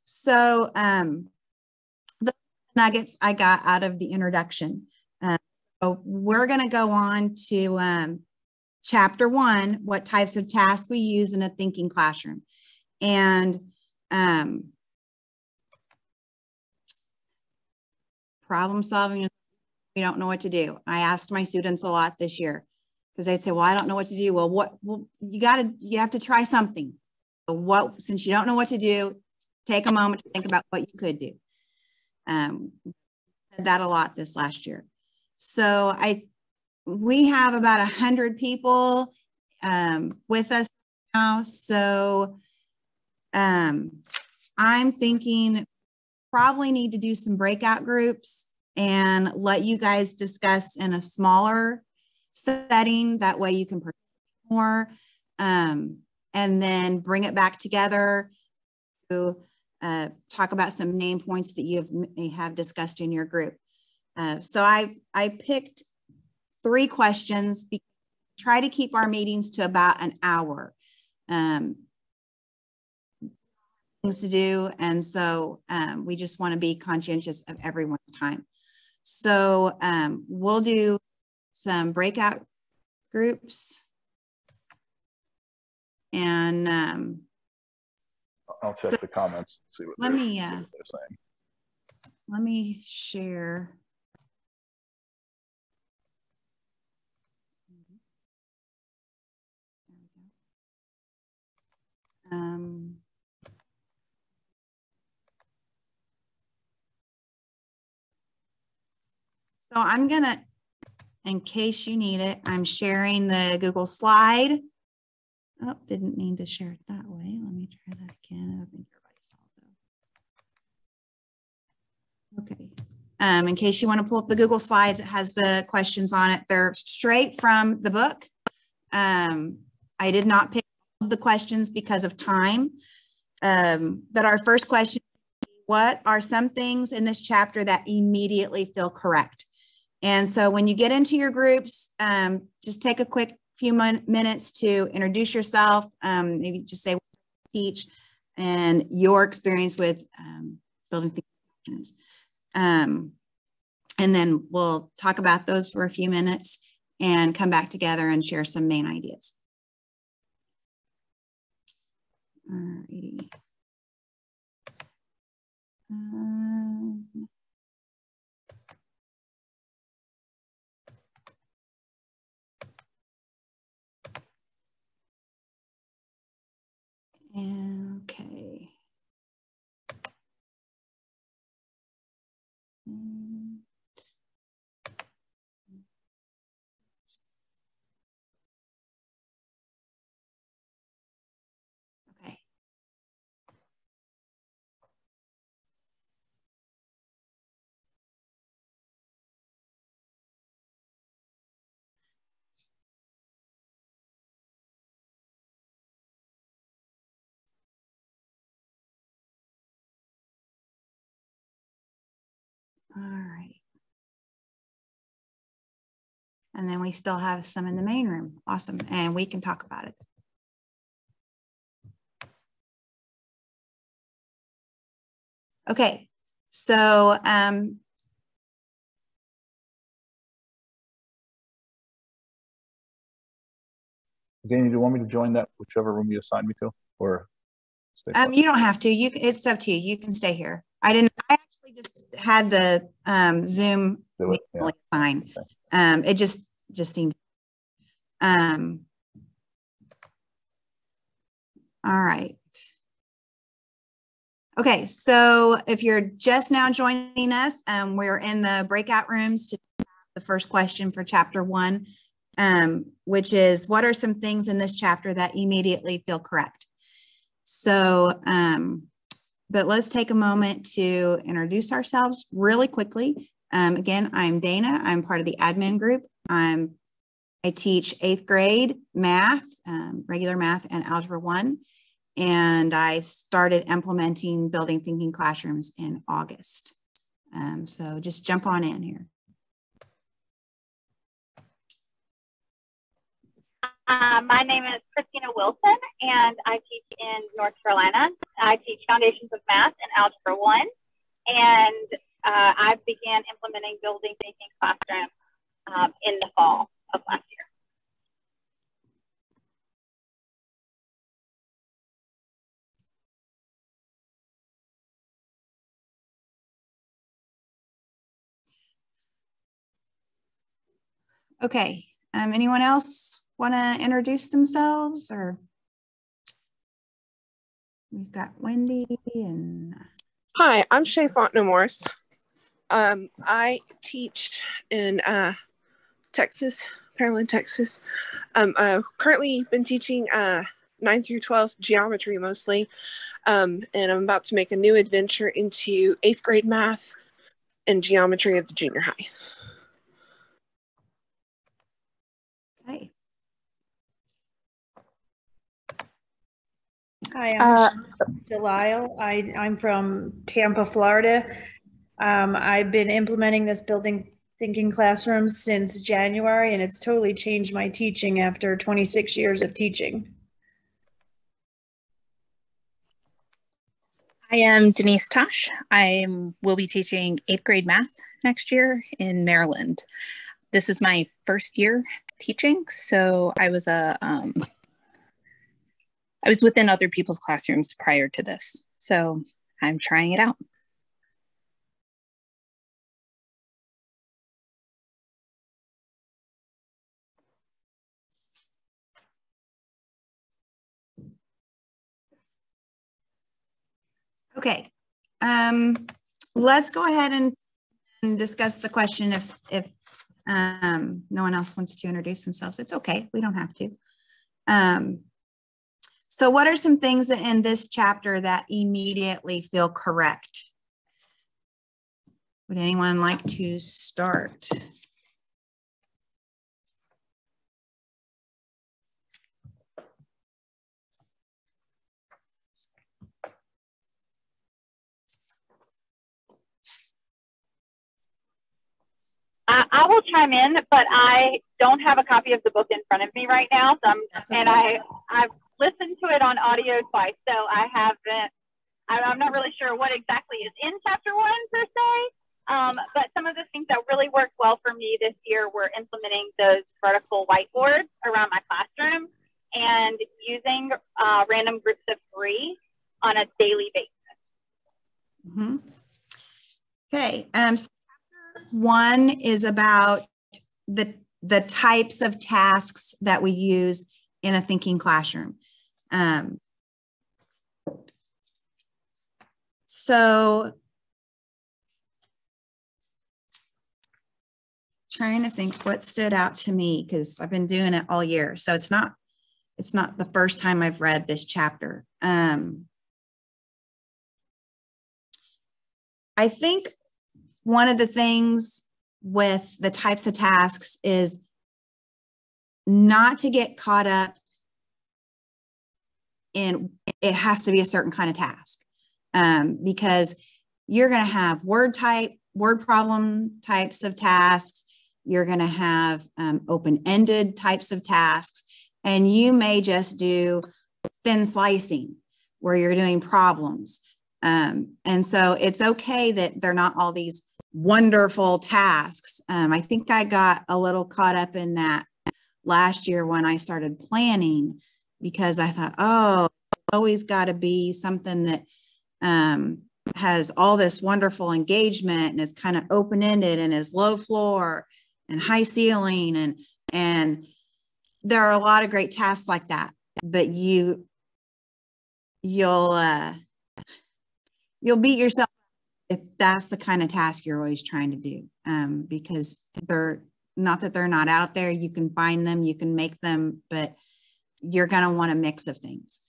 So the nuggets I got out of the introduction. So we're going to go on to chapter 1, what types of tasks we use in a thinking classroom. And problem solving, we don't know what to do. I asked my students a lot this year because they say, well, I don't know what to do. Well, you have to try something. But since you don't know what to do, take a moment to think about what you could do. Said that a lot this last year. So we have about 100 people with us now. So I'm thinking probably need to do some breakout groups and let you guys discuss in a smaller setting. That way you can participate more, and then bring it back together to talk about some main points that you may have discussed in your group. So I picked 3 questions. Try to keep our meetings to about an hour. Things to do, and so we just want to be conscientious of everyone's time. So we'll do some breakout groups, and I'll check the comments. See what they're saying. Let me share. So I'm gonna, in case you need it, I'm sharing the Google slide. Oh, didn't mean to share it that way. Let me try that again. I think everybody saw that. Okay. In case you want to pull up the Google Slides, it has the questions on it. They're straight from the book. I did not pick the questions because of time. But our first question, what are some things in this chapter that immediately feel correct? And so when you get into your groups, just take a quick few minutes to introduce yourself, maybe just say what you teach and your experience with building things. And then we'll talk about those for a few minutes and come back together and share some main ideas. Alrighty. Okay. Okay. All right. And then we still have some in the main room. Awesome. And we can talk about it. Okay. So, Danny, do you want me to join that, whichever room you assign me to, or stay you don't have to. It's up to you. You can stay here. I actually just had the Zoom sign. Okay. It just seemed. All right. Okay, so if you're just now joining us, we're in the breakout rooms to the first question for chapter 1, which is, what are some things in this chapter that immediately feel correct? So, but let's take a moment to introduce ourselves really quickly. Again, I'm Dana. I'm part of the admin group. I teach 8th grade math, regular math, and Algebra 1. And I started implementing building thinking classrooms in August. So just jump on in here. My name is Christina Wilson, and I teach in North Carolina. I teach Foundations of Math and Algebra 1, and I began implementing Building Thinking Classroom in the fall of last year. Okay, anyone else want to introduce themselves? Or we've got Wendy and... Hi, I'm Shay Fontenay-Morris. I teach in Texas, Pearland, Texas. I've currently been teaching 9 through 12 geometry mostly, and I'm about to make a new adventure into 8th grade math and geometry at the junior high. Okay. Hi, I'm Delisle. I'm from Tampa, Florida. I've been implementing this Building Thinking Classroom since January, and it's totally changed my teaching after 26 years of teaching. I am Denise Tosh. I will be teaching 8th grade math next year in Maryland. This is my first year teaching, so I was within other people's classrooms prior to this, so I'm trying it out. Okay, let's go ahead and discuss the question. If no one else wants to introduce themselves, it's okay. We don't have to. So what are some things in this chapter that immediately feel correct? Would anyone like to start? I will chime in, but I don't have a copy of the book in front of me right now. So I've listened to it on audio twice, so I'm not really sure what exactly is in chapter 1 per se. But some of the things that really worked well for me this year were implementing those vertical whiteboards around my classroom and using random groups of 3 on a daily basis. Mm-hmm. Okay. So chapter 1 is about the types of tasks that we use in a thinking classroom. So trying to think what stood out to me, because I've been doing it all year. So it's not the first time I've read this chapter. I think one of the things with the types of tasks is not to get caught up in it has to be a certain kind of task, because you're going to have word problem types of tasks. You're going to have open-ended types of tasks, and you may just do thin slicing where you're doing problems. And so it's okay that they're not all these wonderful tasks. I think I got a little caught up in that last year when I started planning, because I thought, oh, always got to be something that has all this wonderful engagement and is kind of open-ended and is low floor and high ceiling. And there are a lot of great tasks like that, but you'll beat yourself if that's the kind of task you're always trying to do, because they're not that they're not out there. You can find them, you can make them, but you're going to want a mix of things.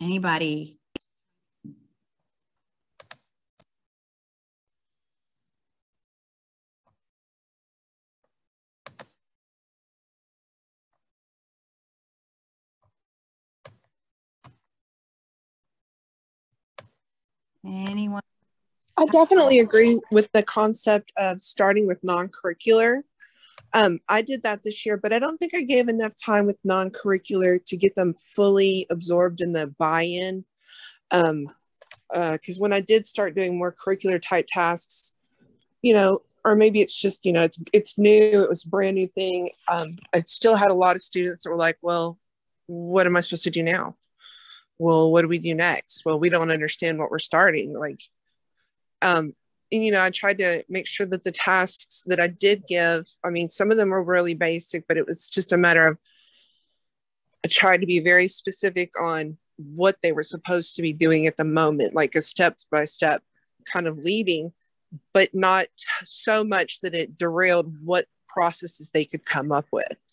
Anybody? Anyone? I definitely agree with the concept of starting with non-curricular. I did that this year, but I don't think I gave enough time with non-curricular to get them fully absorbed in the buy-in. Because when I did start doing more curricular type tasks, you know, or maybe it's just, you know, it's new, it was a brand new thing. I still had a lot of students that were like, well, what am I supposed to do now? Well, what do we do next? Well, we don't understand what we're starting. Like, and, you know, I tried to make sure that the tasks that I did give, I mean, some of them were really basic, but it was just a matter of, I tried to be very specific on what they were supposed to be doing at the moment, like a step-by-step kind of leading, but not so much that it derailed what processes they could come up with.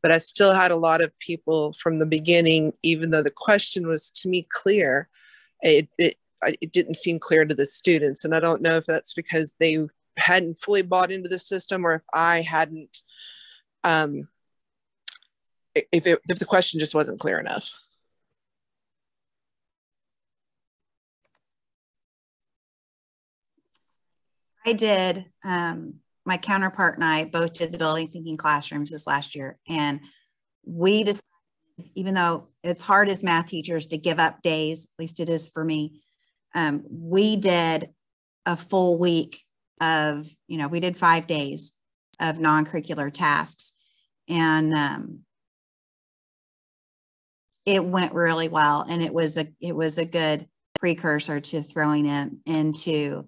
But I still had a lot of people from the beginning, even though the question was to me clear, it didn't seem clear to the students. And I don't know if that's because they hadn't fully bought into the system, or if I hadn't, if the question just wasn't clear enough. I did. My counterpart and I both did the Building Thinking Classrooms this last year. And we decided, even though it's hard as math teachers to give up days, at least it is for me, we did a full week of, you know, we did 5 days of non-curricular tasks. And it went really well. And it was a good precursor to throwing it into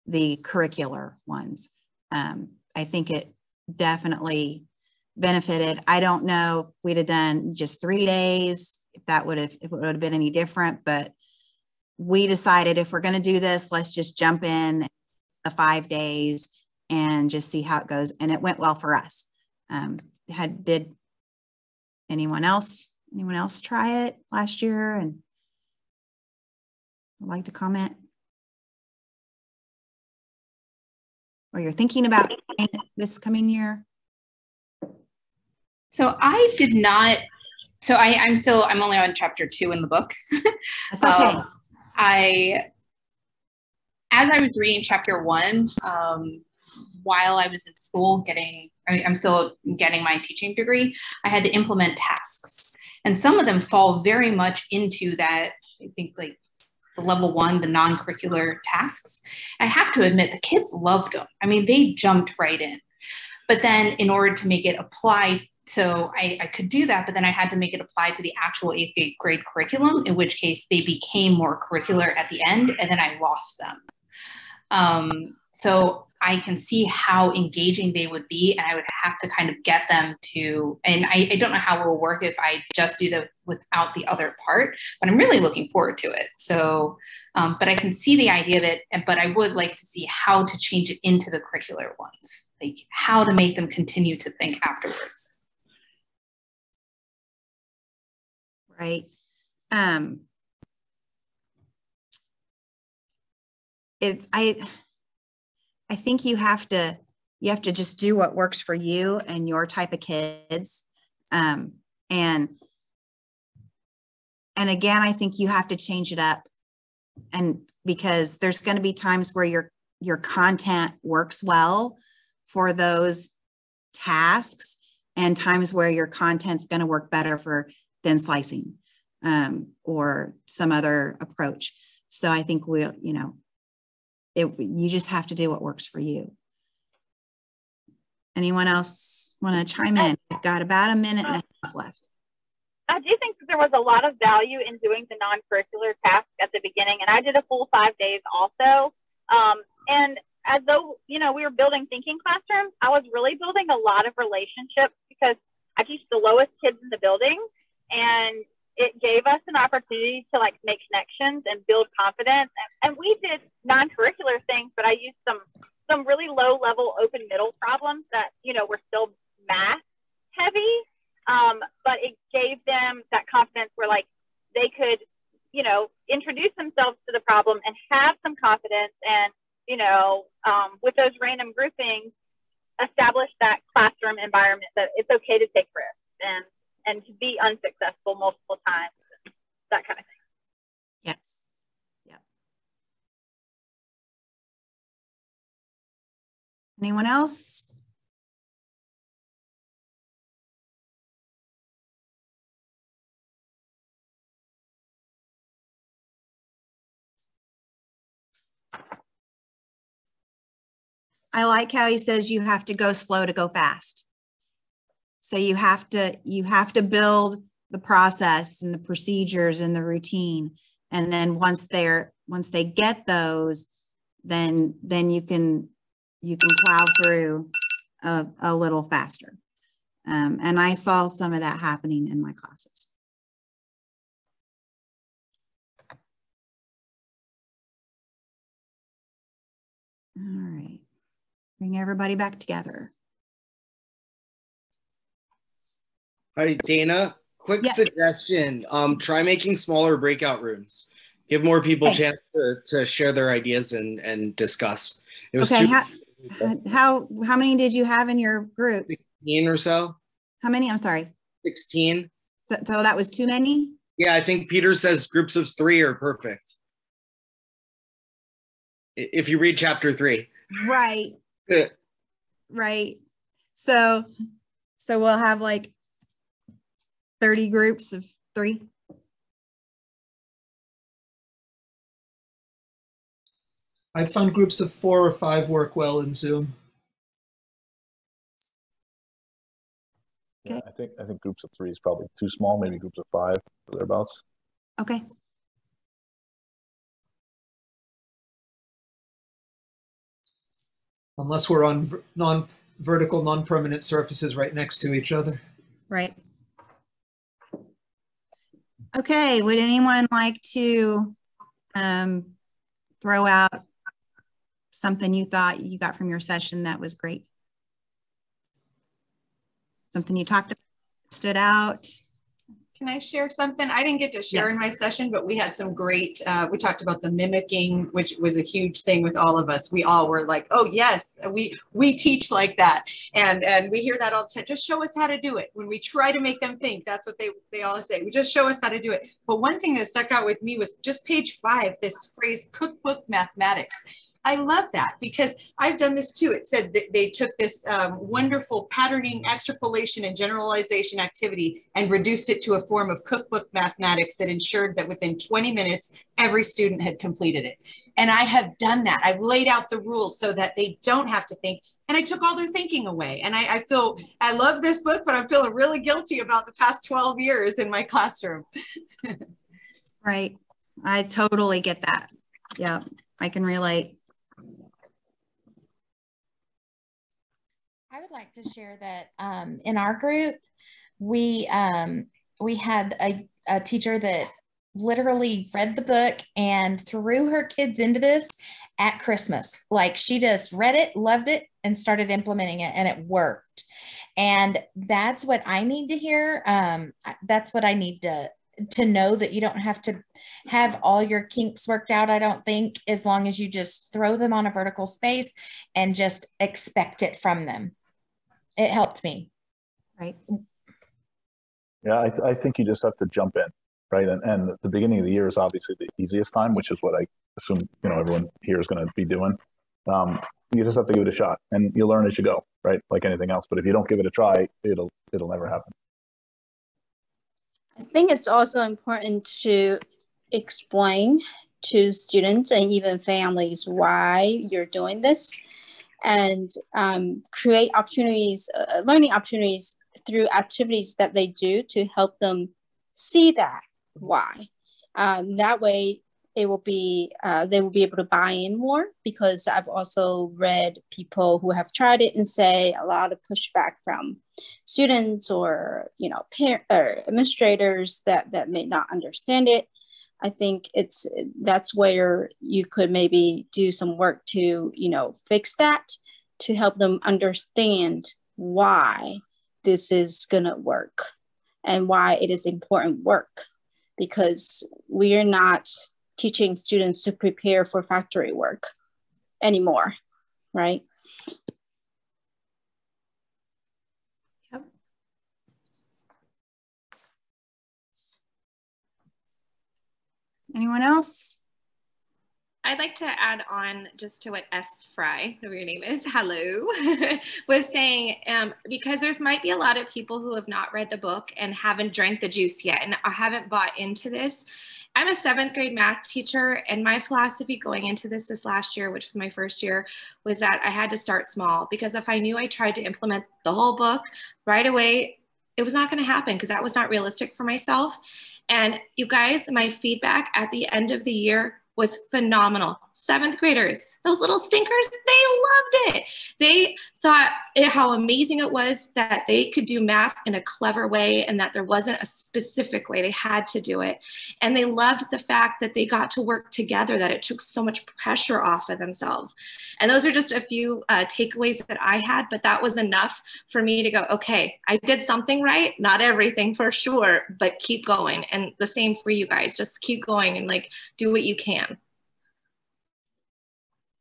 the curricular ones. I think it definitely benefited. I don't know if we'd have done just 3 days, if it would have been any different, but we decided if we're going to do this, let's just jump in the 5 days and just see how it goes. And it went well for us. Did anyone else try it last year and would like to comment? Or you're thinking about this coming year? So I did not. So I'm only on chapter 2 in the book. That's okay. As I was reading chapter 1, while I was in school I'm still getting my teaching degree, I had to implement tasks. And some of them fall very much into that, I think, like the level 1, the non-curricular tasks. I have to admit, the kids loved them. I mean, they jumped right in. But then in order to make it apply, so I could do that, but then I had to make it apply to the actual 8th grade curriculum, in which case they became more curricular at the end, and then I lost them. So I can see how engaging they would be, and I would have to kind of get them to, and I don't know how it will work if I just do that without the other part, but I'm really looking forward to it. So, but I can see the idea of it, but I would like to see how to change it into the curricular ones, like how to make them continue to think afterwards. Right. I think you have to just do what works for you and your type of kids. And again, I think you have to change it up, and because there's going to be times where your content works well for those tasks, and times where your content's going to work better for thin slicing or some other approach. So I think you just have to do what works for you. Anyone else want to chime in? We've got about a minute and a half left. I do think that there was a lot of value in doing the non-curricular tasks at the beginning, and I did a full 5 days also. And as though, we were building thinking classrooms, I was really building a lot of relationships because I teach the lowest kids in the building, and it gave us an opportunity to make connections and build confidence. And we did non-curricular things, but I used some really low level open middle problems that, were still math heavy. But it gave them that confidence where they could, introduce themselves to the problem and have some confidence and, with those random groupings, establish that classroom environment that it's okay to take risks and to be unsuccessful multiple times, that kind of thing. Yes. Yeah. Anyone else? I like how he says you have to go slow to go fast. So you have to build the process and the procedures and the routine. And then once they get those, then you can plow through a little faster. And I saw some of that happening in my classes. All right, bring everybody back together. Hi, Dana. Quick Yes. suggestion. Try making smaller breakout rooms. Give more people a chance to share their ideas and discuss. It was okay. How many did you have in your group? 16 or so. How many? I'm sorry. 16. So that was too many? Yeah, I think Peter says groups of 3 are perfect. If you read chapter 3. Right. Right. So we'll have like 30 groups of 3. I found groups of 4 or 5 work well in Zoom. Yeah, I think groups of 3 is probably too small. Maybe groups of 5 or thereabouts. Okay. Unless we're on non-vertical, non-permanent surfaces right next to each other. Right. Okay, would anyone like to throw out something you thought you got from your session that was great? Something you talked about stood out? Can I share something? I didn't get to share in my session, but we had some great, we talked about the mimicking, which was a huge thing with all of us. We all were like, oh yes, we teach like that. And we hear that all the time. Just show us how to do it. When we try to make them think, that's what they always say. We just show us how to do it. But one thing that stuck out with me was just page 5, this phrase cookbook mathematics. I love that because I've done this too. It said that they took this wonderful patterning, extrapolation, and generalization activity and reduced it to a form of cookbook mathematics that ensured that within 20 minutes, every student had completed it. And I have done that. I've laid out the rules so that they don't have to think. And I took all their thinking away. And I love this book, but I'm feeling really guilty about the past 12 years in my classroom. Right. I totally get that. Yeah, I can relate. I would like to share that in our group, we had a teacher that literally read the book and threw her kids into this at Christmas. Like she just read it, loved it, and started implementing it, and it worked. And that's what I need to hear. That's what I need to know, that you don't have to have all your kinks worked out, I don't think, as long as you just throw them on a vertical space and just expect it from them. It helped me. Right. Yeah, I think you just have to jump in, right? And the beginning of the year is obviously the easiest time, which is what I assume, everyone here is going to be doing. You just have to give it a shot, and you learn as you go, right? Like anything else. But if you don't give it a try, it'll never happen. I think it's also important to explain to students and even families why you're doing this, and create opportunities, learning opportunities through activities that they do to help them see that why. That way it will be, they will be able to buy in more, because I've also read people who have tried it and say a lot of pushback from students or, or administrators that may not understand it. I think that's where you could maybe do some work to, fix that, to help them understand why this is gonna work and why it is important work, because we are not teaching students to prepare for factory work anymore, right? Yep. Anyone else? I'd like to add on just to what S. Fry, whatever your name is, hello, was saying, because there's might be a lot of people who have not read the book and haven't drank the juice yet and haven't bought into this. I'm a 7th grade math teacher, and my philosophy going into this last year, which was my first year, was that I had to start small, because if I knew I tried to implement the whole book right away, it was not going to happen, because that was not realistic for myself. And you guys, my feedback at the end of the year was phenomenal. 7th graders, those little stinkers, they loved it. They thought how amazing it was that they could do math in a clever way and that there wasn't a specific way. They had to do it. And they loved the fact that they got to work together, that it took so much pressure off of themselves. And those are just a few takeaways that I had, but that was enough for me to go, okay, I did something right, not everything for sure, but keep going. And the same for you guys, just keep going and like do what you can.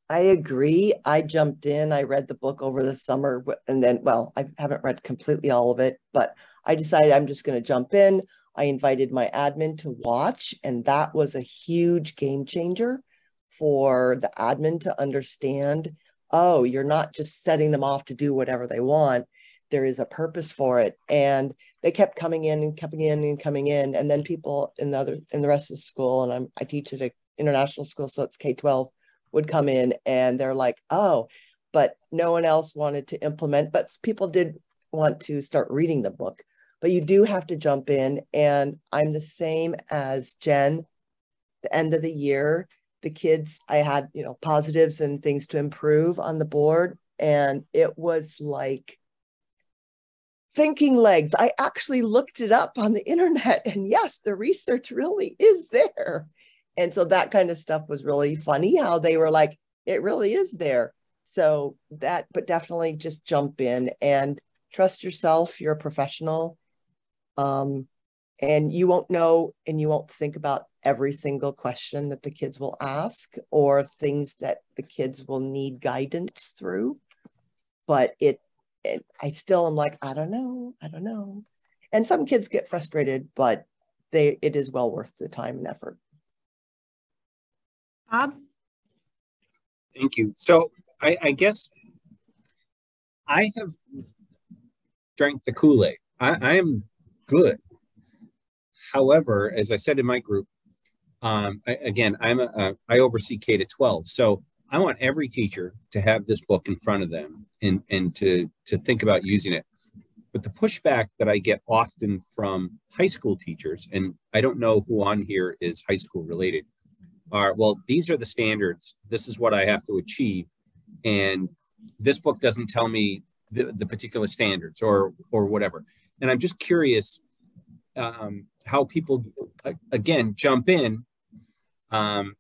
I agree. I jumped in, I read the book over the summer, and then, well, I haven't read completely all of it, but I decided I'm just going to jump in. I invited my admin to watch, and that was a huge game changer for the admin to understand, oh, you're not just setting them off to do whatever they want. There is a purpose for it. And they kept coming in and coming in and coming in. And then people in the rest of the school, and I teach at an international school, so it's K-12, would come in and they're like, oh, but no one else wanted to implement, but people did want to start reading the book. But you do have to jump in, and I'm the same as Jen. The end of the year, the kids, I had, positives and things to improve on the board, and it was like thinking legs. I actually looked it up on the internet, and yes, the research really is there. And so that kind of stuff was really funny, how they were like, it really is there. So that, but definitely just jump in and trust yourself. You're a professional. And you won't know, and you won't think about every single question that the kids will ask or things that the kids will need guidance through. But I still am like, I don't know. And some kids get frustrated, but it is well worth the time and effort. Bob? Thank you. So I guess I have drank the Kool-Aid. I am good. However, as I said in my group, I oversee K-12. So I want every teacher to have this book in front of them and to think about using it. But the pushback that I get often from high school teachers, and I don't know who on here is high school related, are, well, these are the standards. This is what I have to achieve. And this book doesn't tell me the particular standards or whatever. And I'm just curious how people, again, jump in and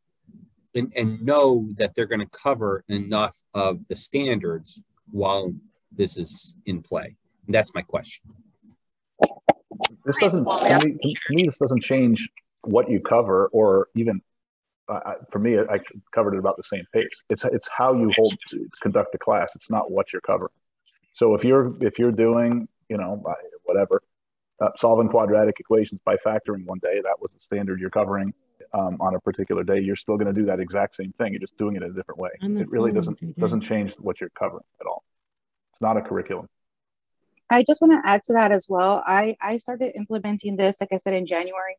know that they're going to cover enough of the standards while this is in play. And that's my question. This doesn't, to me, this doesn't change what you cover, or even for me, I covered it about the same pace. It's how you conduct the class. It's not what you're covering. So if you're doing, whatever, solving quadratic equations by factoring one day, that was the standard you're covering on a particular day, you're still going to do that exact same thing. You're just doing it in a different way. It really doesn't change what you're covering at all. It's not a curriculum. I just want to add to that as well. I started implementing this, like I said, in January.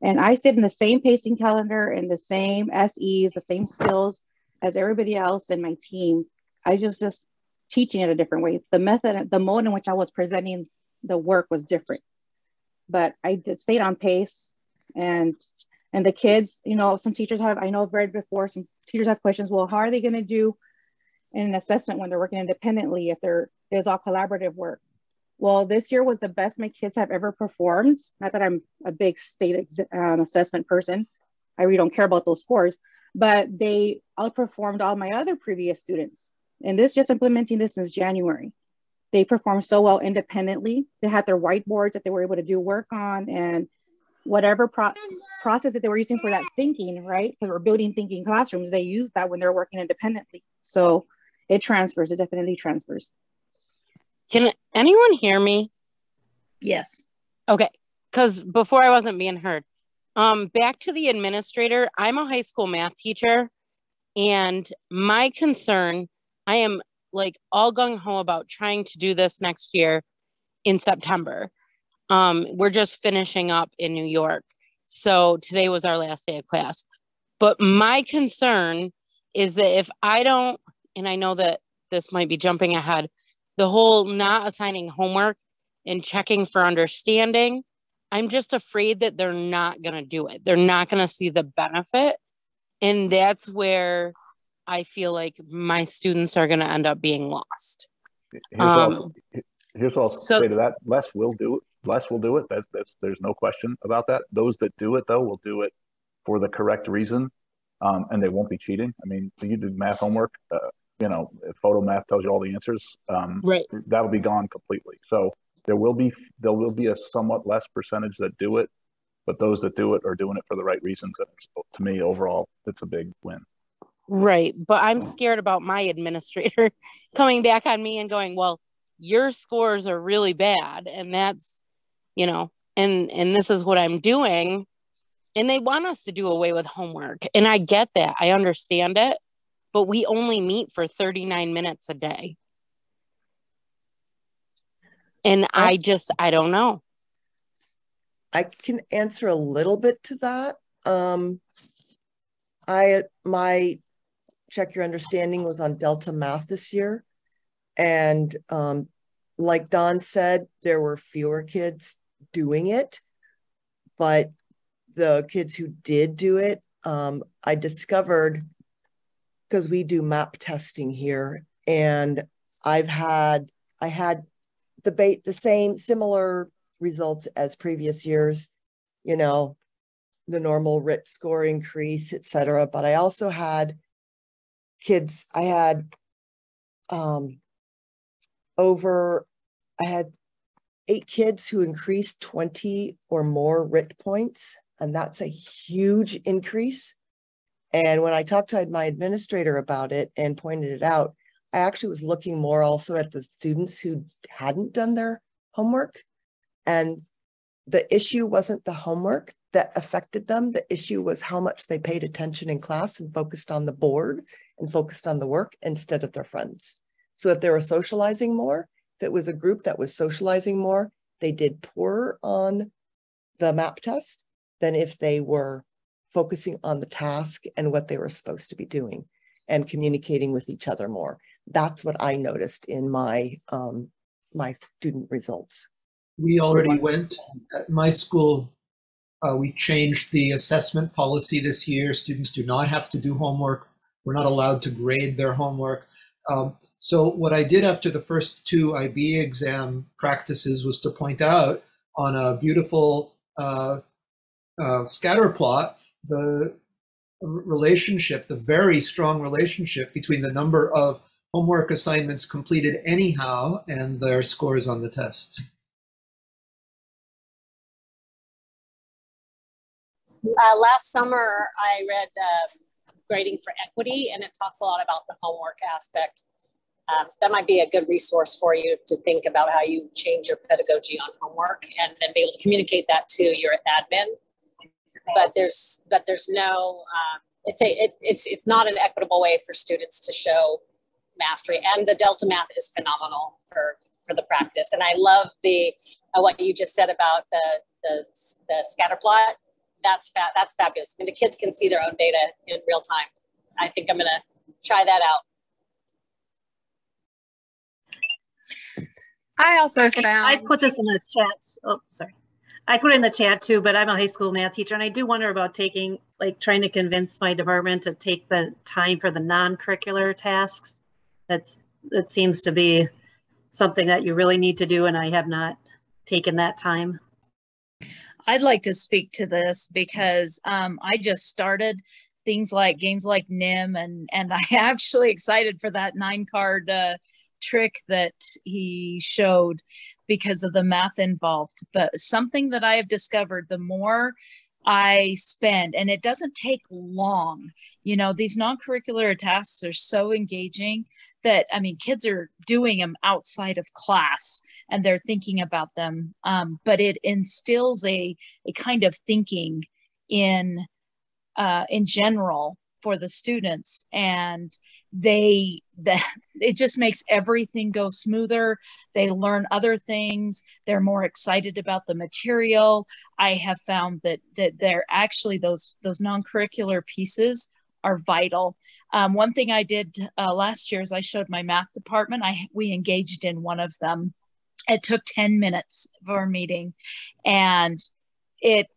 And I stayed in the same pacing calendar and the same SEs, the same skills as everybody else in my team. I just teaching it a different way. The method, the mode in which I was presenting the work was different. But I stayed on pace, and the kids, some teachers I've read before, some teachers have questions. Well, how are they going to do in an assessment when they're working independently if there's all collaborative work? Well, this year was the best my kids have ever performed. Not that I'm a big state assessment person. I really don't care about those scores, but they outperformed all my other previous students. And just implementing this since January. They performed so well independently. They had their whiteboards that they were able to do work on, and whatever process that they were using for that thinking, right? Because we're building thinking classrooms, they use that when they're working independently. So it transfers, it definitely transfers. Can anyone hear me? Yes. Okay, because before I wasn't being heard. Back to the administrator, I'm a high school math teacher, And my concern, I am like all gung-ho about trying to do this next year in September. We're just finishing up in New York. So today was our last day of class. But my concern is that if I don't, and I know that this might be jumping ahead, the whole not assigning homework and checking for understanding, I'm just afraid that they're not going to do it. They're not going to see the benefit. And that's where I feel like my students are going to end up being lost. Here's what I'll say to that. Les will do it. Les will do it. There's no question about that. Those that do it, though, will do it for the correct reason, and they won't be cheating. I mean, you do math homework, if photo math tells you all the answers, right, that'll be gone completely. So there will be a somewhat less percentage that do it, but those that do it are doing it for the right reasons. And to me, overall, it's a big win. Right. But I'm scared about my administrator coming back on me and going, well, your scores are really bad. And that's, and this is what I'm doing. And they want us to do away with homework. And I get that. I understand it. But we only meet for 39 minutes a day. And I don't know. I can answer a little bit to that. My Check Your Understanding was on Delta Math this year. And like Don said, there were fewer kids doing it. But the kids who did do it, I discovered, because we do map testing here, and I had the similar results as previous years, the normal RIT score increase, etc. But I also had kids, I had 8 kids who increased 20 or more RIT points, and that's a huge increase. And when I talked to my administrator about it and pointed it out, I actually was looking more also at the students who hadn't done their homework. And the issue wasn't the homework that affected them. The issue was how much they paid attention in class and focused on the board and focused on the work instead of their friends. So if they were socializing more, if it was a group that was socializing more, they did poorer on the map test than if they were focusing on the task and what they were supposed to be doing and communicating with each other more. That's what I noticed in my my student results. We already went at my school. We changed the assessment policy this year. Students do not have to do homework. We're not allowed to grade their homework. So what I did after the first 2 IB exam practices was to point out on a beautiful scatter plot the relationship, the very strong relationship between the number of homework assignments completed anyhow and their scores on the tests. Last summer, I read Grading for Equity, and it talks a lot about the homework aspect. So that might be a good resource for you to think about how you change your pedagogy on homework and then be able to communicate that to your admin. But there's no, it's not an equitable way for students to show mastery. And the Delta Math is phenomenal for the practice. And I love what you just said about the scatter plot. That's fabulous. I mean, the kids can see their own data in real time. I think I'm gonna try that out. I also found, I put this in the chat. Oh, sorry. I put it in the chat too, but I'm a high school math teacher, and I do wonder about trying to convince my department to take the time for the non-curricular tasks. That seems to be something that you really need to do, and I have not taken that time. I'd like to speak to this because I just started things like games like NIM, and I'm actually excited for that 9-card trick that he showed because of the math involved. But something that I have discovered, the more I spend, and it doesn't take long, these non-curricular tasks are so engaging that, I mean, kids are doing them outside of class and they're thinking about them. But it instills a kind of thinking in general for the students, and it just makes everything go smoother. They learn other things. They're more excited about the material. I have found that they're actually those non-curricular pieces are vital. One thing I did last year is I showed my math department. We engaged in one of them. It took 10 minutes for a meeting, and it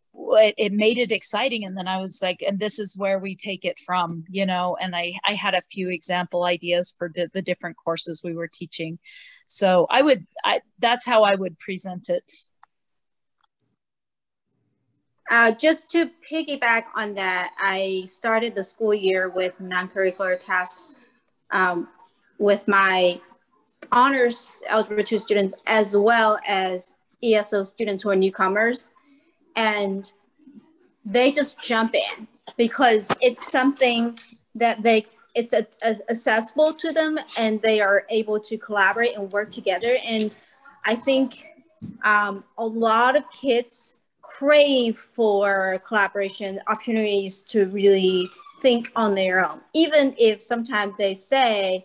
made it exciting. And then I was like, and this is where we take it from, you know, and I had a few example ideas for the different courses we were teaching. So that's how I would present it. Just to piggyback on that, I started the school year with non-curricular tasks with my honors Algebra 2 students, as well as ESO students who are newcomers. And they just jump in because it's something that it's accessible to them, and they are able to collaborate and work together. And I think a lot of kids crave for collaboration opportunities to really think on their own, even if sometimes they say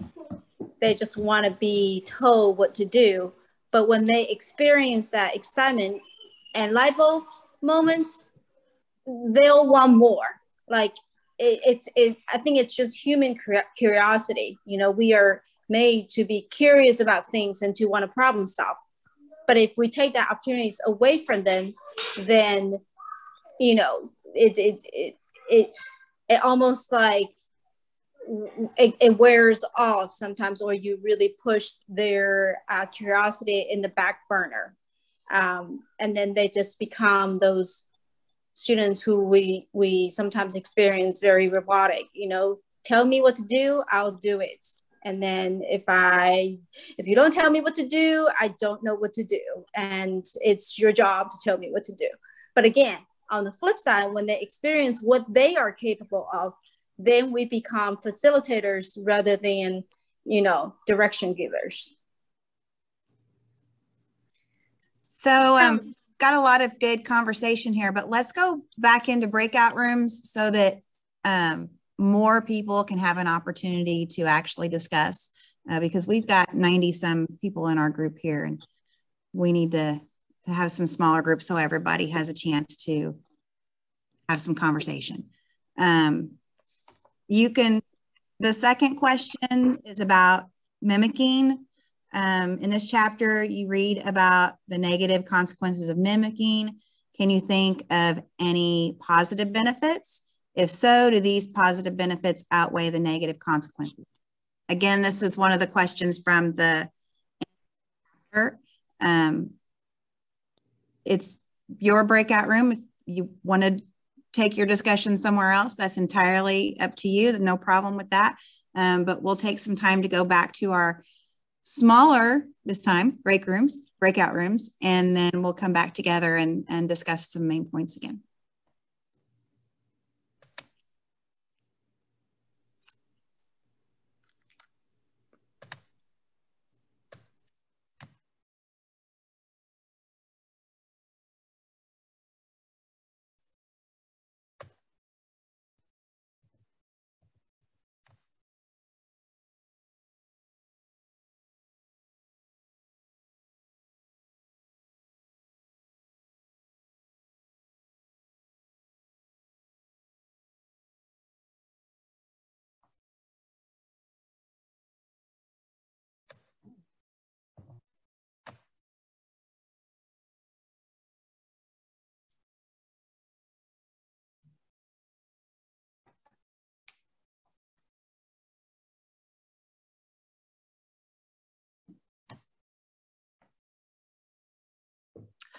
they just want to be told what to do. But when they experience that excitement and light bulb moments, they'll want more. Like I think it's just human curiosity. You know, we are made to be curious about things and to want to problem solve. But if we take that opportunities away from them, then, you know, it almost like it wears off sometimes, or you really push their curiosity in the back burner. And then they just become those students who we sometimes experience very robotic, you know, tell me what to do, I'll do it. And then if you don't tell me what to do, I don't know what to do. And it's your job to tell me what to do. But again, on the flip side, when they experience what they are capable of, then we become facilitators rather than, you know, direction givers. So got a lot of good conversation here, but let's go back into breakout rooms so that more people can have an opportunity to actually discuss, because we've got 90 some people in our group here, and we need to have some smaller groups so everybody has a chance to have some conversation. The second question is about mimicking. In this chapter, you read about the negative consequences of mimicking. Can you think of any positive benefits? If so, do these positive benefits outweigh the negative consequences? Again, this is one of the questions from the it's your breakout room. If you want to take your discussion somewhere else, that's entirely up to you. No problem with that. But we'll take some time to go back to our smaller, this time, breakout rooms, and then we'll come back together and discuss some main points again.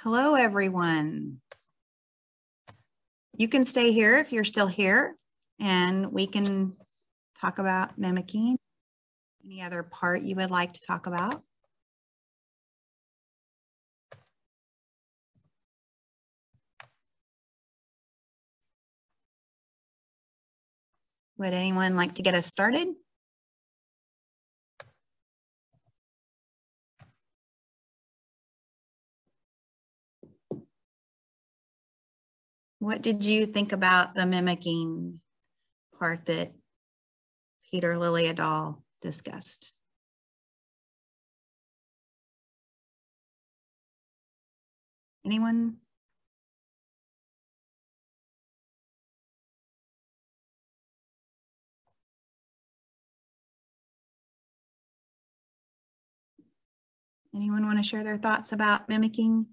Hello, everyone. You can stay here if you're still here, and we can talk about mimicking. Any other part you would like to talk about? Would anyone like to get us started? What did you think about the mimicking part that Peter Liljedahl discussed. Anyone? Anyone want to share their thoughts about mimicking?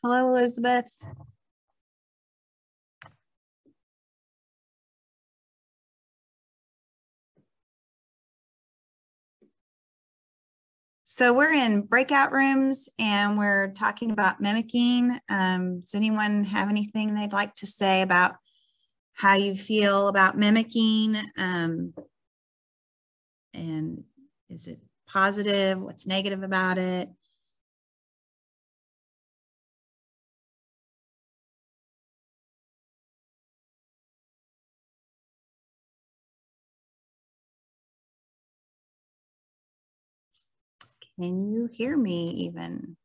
Hello, Elizabeth. So we're in breakout rooms and we're talking about mimicking. Does anyone have anything they'd like to say about how you feel about mimicking? And is it positive? What's negative about it? Can you hear me even?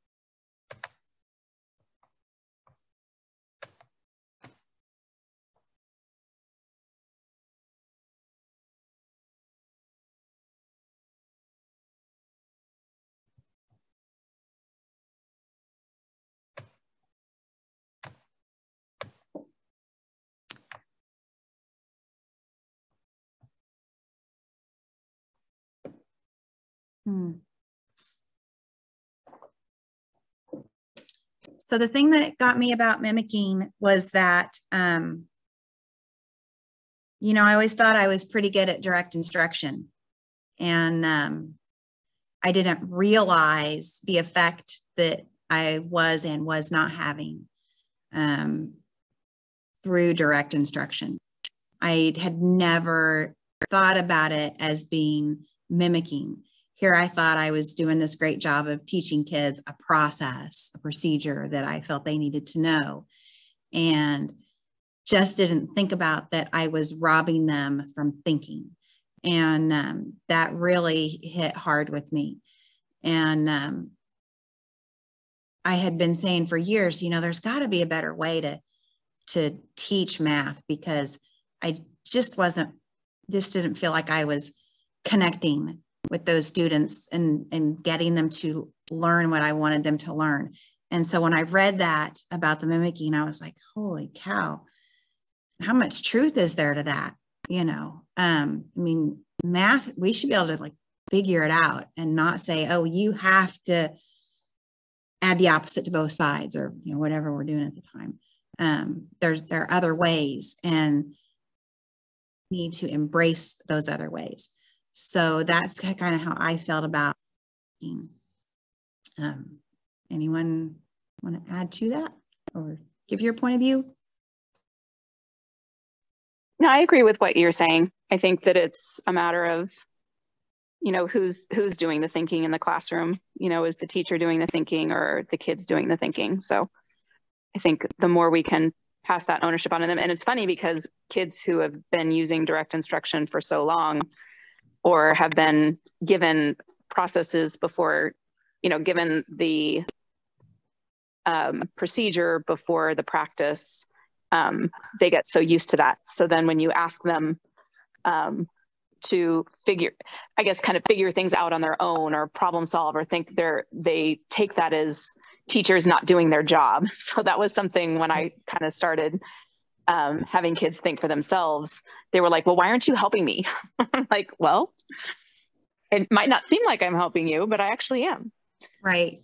So the thing that got me about mimicking was that, you know, I always thought I was pretty good at direct instruction, and I didn't realize the effect that I was and was not having through direct instruction. I had never thought about it as being mimicking. Here I thought I was doing this great job of teaching kids a process, a procedure that I felt they needed to know, and just didn't think about that I was robbing them from thinking. And that really hit hard with me. And I had been saying for years, you know, there's got to be a better way to teach math, because I just didn't feel like I was connecting with those students and getting them to learn what I wanted them to learn. And so when I read that about the mimicking, I was like, holy cow, how much truth is there to that? You know, I mean, math, we should be able to like figure it out and not say, oh, you have to add the opposite to both sides, or, you know, whatever we're doing at the time. There are other ways, and need to embrace those other ways. So that's kind of how I felt about anyone want to add to that or give your point of view? No, I agree with what you're saying. I think that it's a matter of, you know, who's doing the thinking in the classroom. You know, is the teacher doing the thinking or the kids doing the thinking? So I think the more we can pass that ownership on to them. And it's funny because kids who have been using direct instruction for so long, or have been given processes before, you know, given the procedure before the practice, they get so used to that. So then when you ask them to figure things out on their own or problem solve or think, they take that as teachers not doing their job. So that was something when I kind of started having kids think for themselves. They were like, well, why aren't you helping me? I'm like, well, it might not seem like I'm helping you, but I actually am. Right.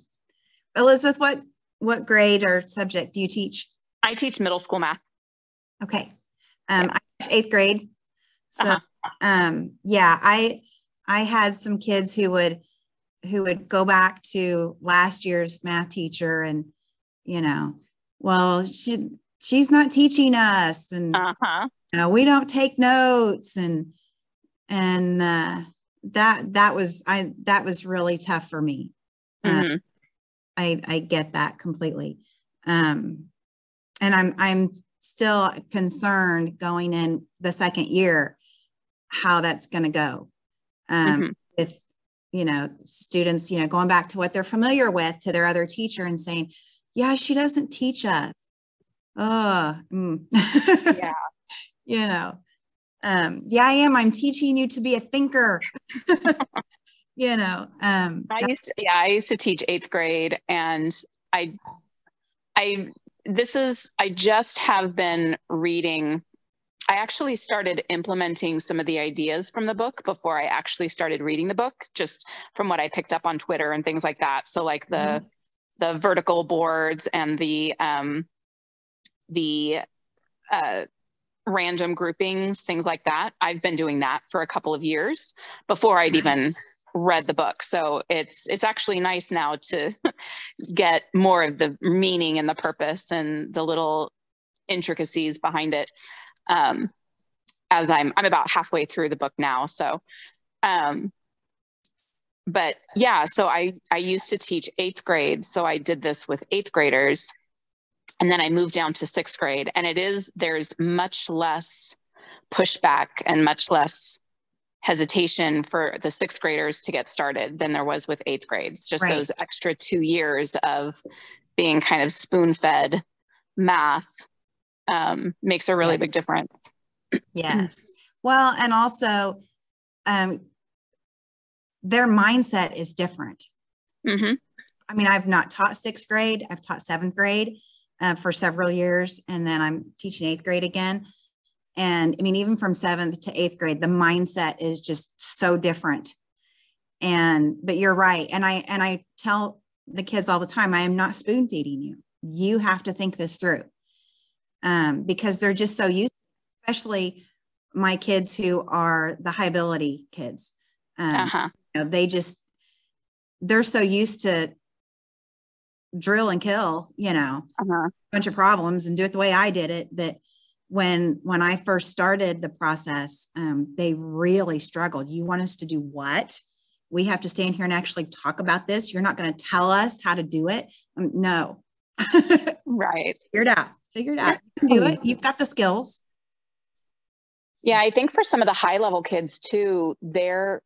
Elizabeth, what grade or subject do you teach? I teach middle school math. Okay. I teach 8th grade. So yeah, I I had some kids who would go back to last year's math teacher and, you know, well, she's not teaching us, and we don't take notes, and that was really tough for me. I get that completely. And I'm still concerned going in the second year how that's going to go. With, you know, students, you know, going back to what they're familiar with, to their other teacher and saying, yeah, she doesn't teach us. Yeah. You know, yeah, I am. I'm teaching you to be a thinker. You know, I used to teach 8th grade, and I just have been reading. I actually started implementing some of the ideas from the book before I actually started reading the book, just from what I picked up on Twitter and things like that. So like the vertical boards and the random groupings, things like that. I've been doing that for a couple of years before I'd even read the book. So it's actually nice now to get more of the meaning and the purpose and the little intricacies behind it. As I'm about halfway through the book now. So, but yeah, so I used to teach 8th grade. So I did this with 8th graders, and then I moved down to 6th grade, and there's much less pushback and much less hesitation for the 6th graders to get started than there was with 8th grades. Just those extra 2 years of being kind of spoon-fed math makes a really big difference. Yes. Well, and also their mindset is different. I mean, I've not taught 6th grade. I've taught 7th grade for several years, and then I'm teaching 8th grade again. And I mean, even from 7th to 8th grade, the mindset is just so different. But you're right. And I tell the kids all the time, I am not spoon feeding you. You have to think this through. Because they're just so used, especially my kids who are the high ability kids. You know, they're so used to drill and kill, you know, a bunch of problems and do it the way I did it, that when I first started the process, they really struggled. You want us to do what? We have to stand here and actually talk about this. You're not going to tell us how to do it. No. Right. Figure it out. You can do it. You've got the skills. Yeah, I think for some of the high level kids too, they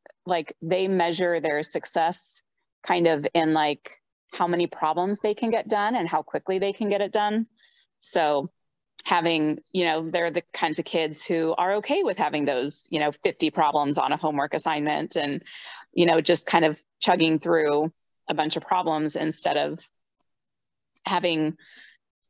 measure their success kind of in like how many problems they can get done and how quickly they can get it done. So having, you know, they're the kinds of kids who are okay with having those, you know, 50 problems on a homework assignment and, you know, just kind of chugging through a bunch of problems instead of having,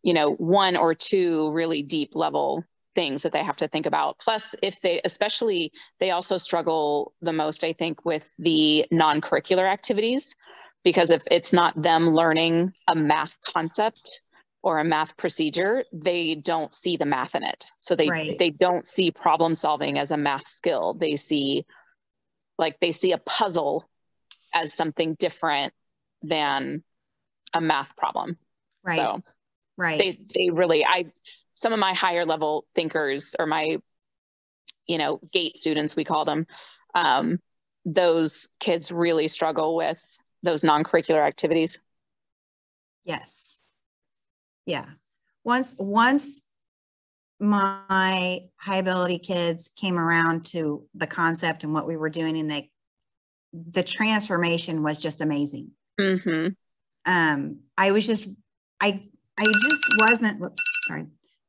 you know, 1 or 2 really deep level things that they have to think about. Plus, they also struggle the most, I think, with the non-curricular activities, because if it's not them learning a math concept or a math procedure, they don't see the math in it. So they don't see problem solving as a math skill. They see a puzzle as something different than a math problem. Right. So they really, some of my higher level thinkers, or my, you know, GATE students, we call them, those kids really struggle with those non-curricular activities. Yes. Yeah. Once my high ability kids came around to the concept and what we were doing, and the transformation was just amazing.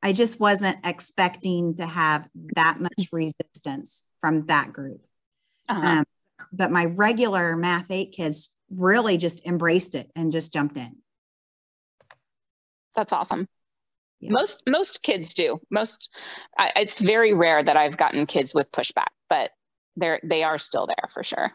I just wasn't expecting to have that much resistance from that group. But my regular Math 8 kids really just embraced it and just jumped in. That's awesome. Yeah. Most kids do. It's very rare that I've gotten kids with pushback, but they are still there for sure.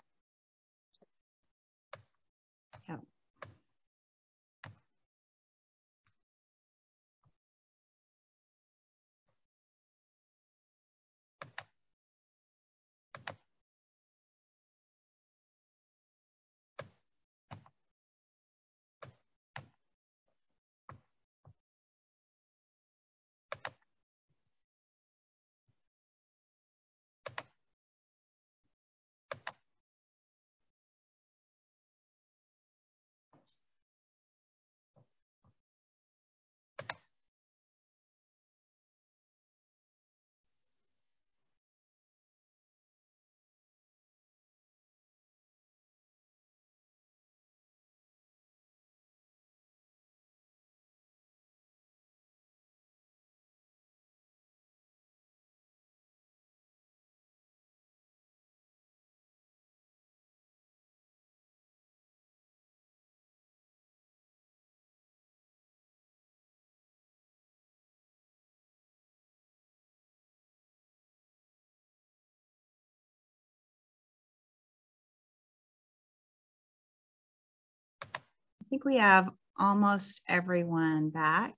think we have almost everyone back.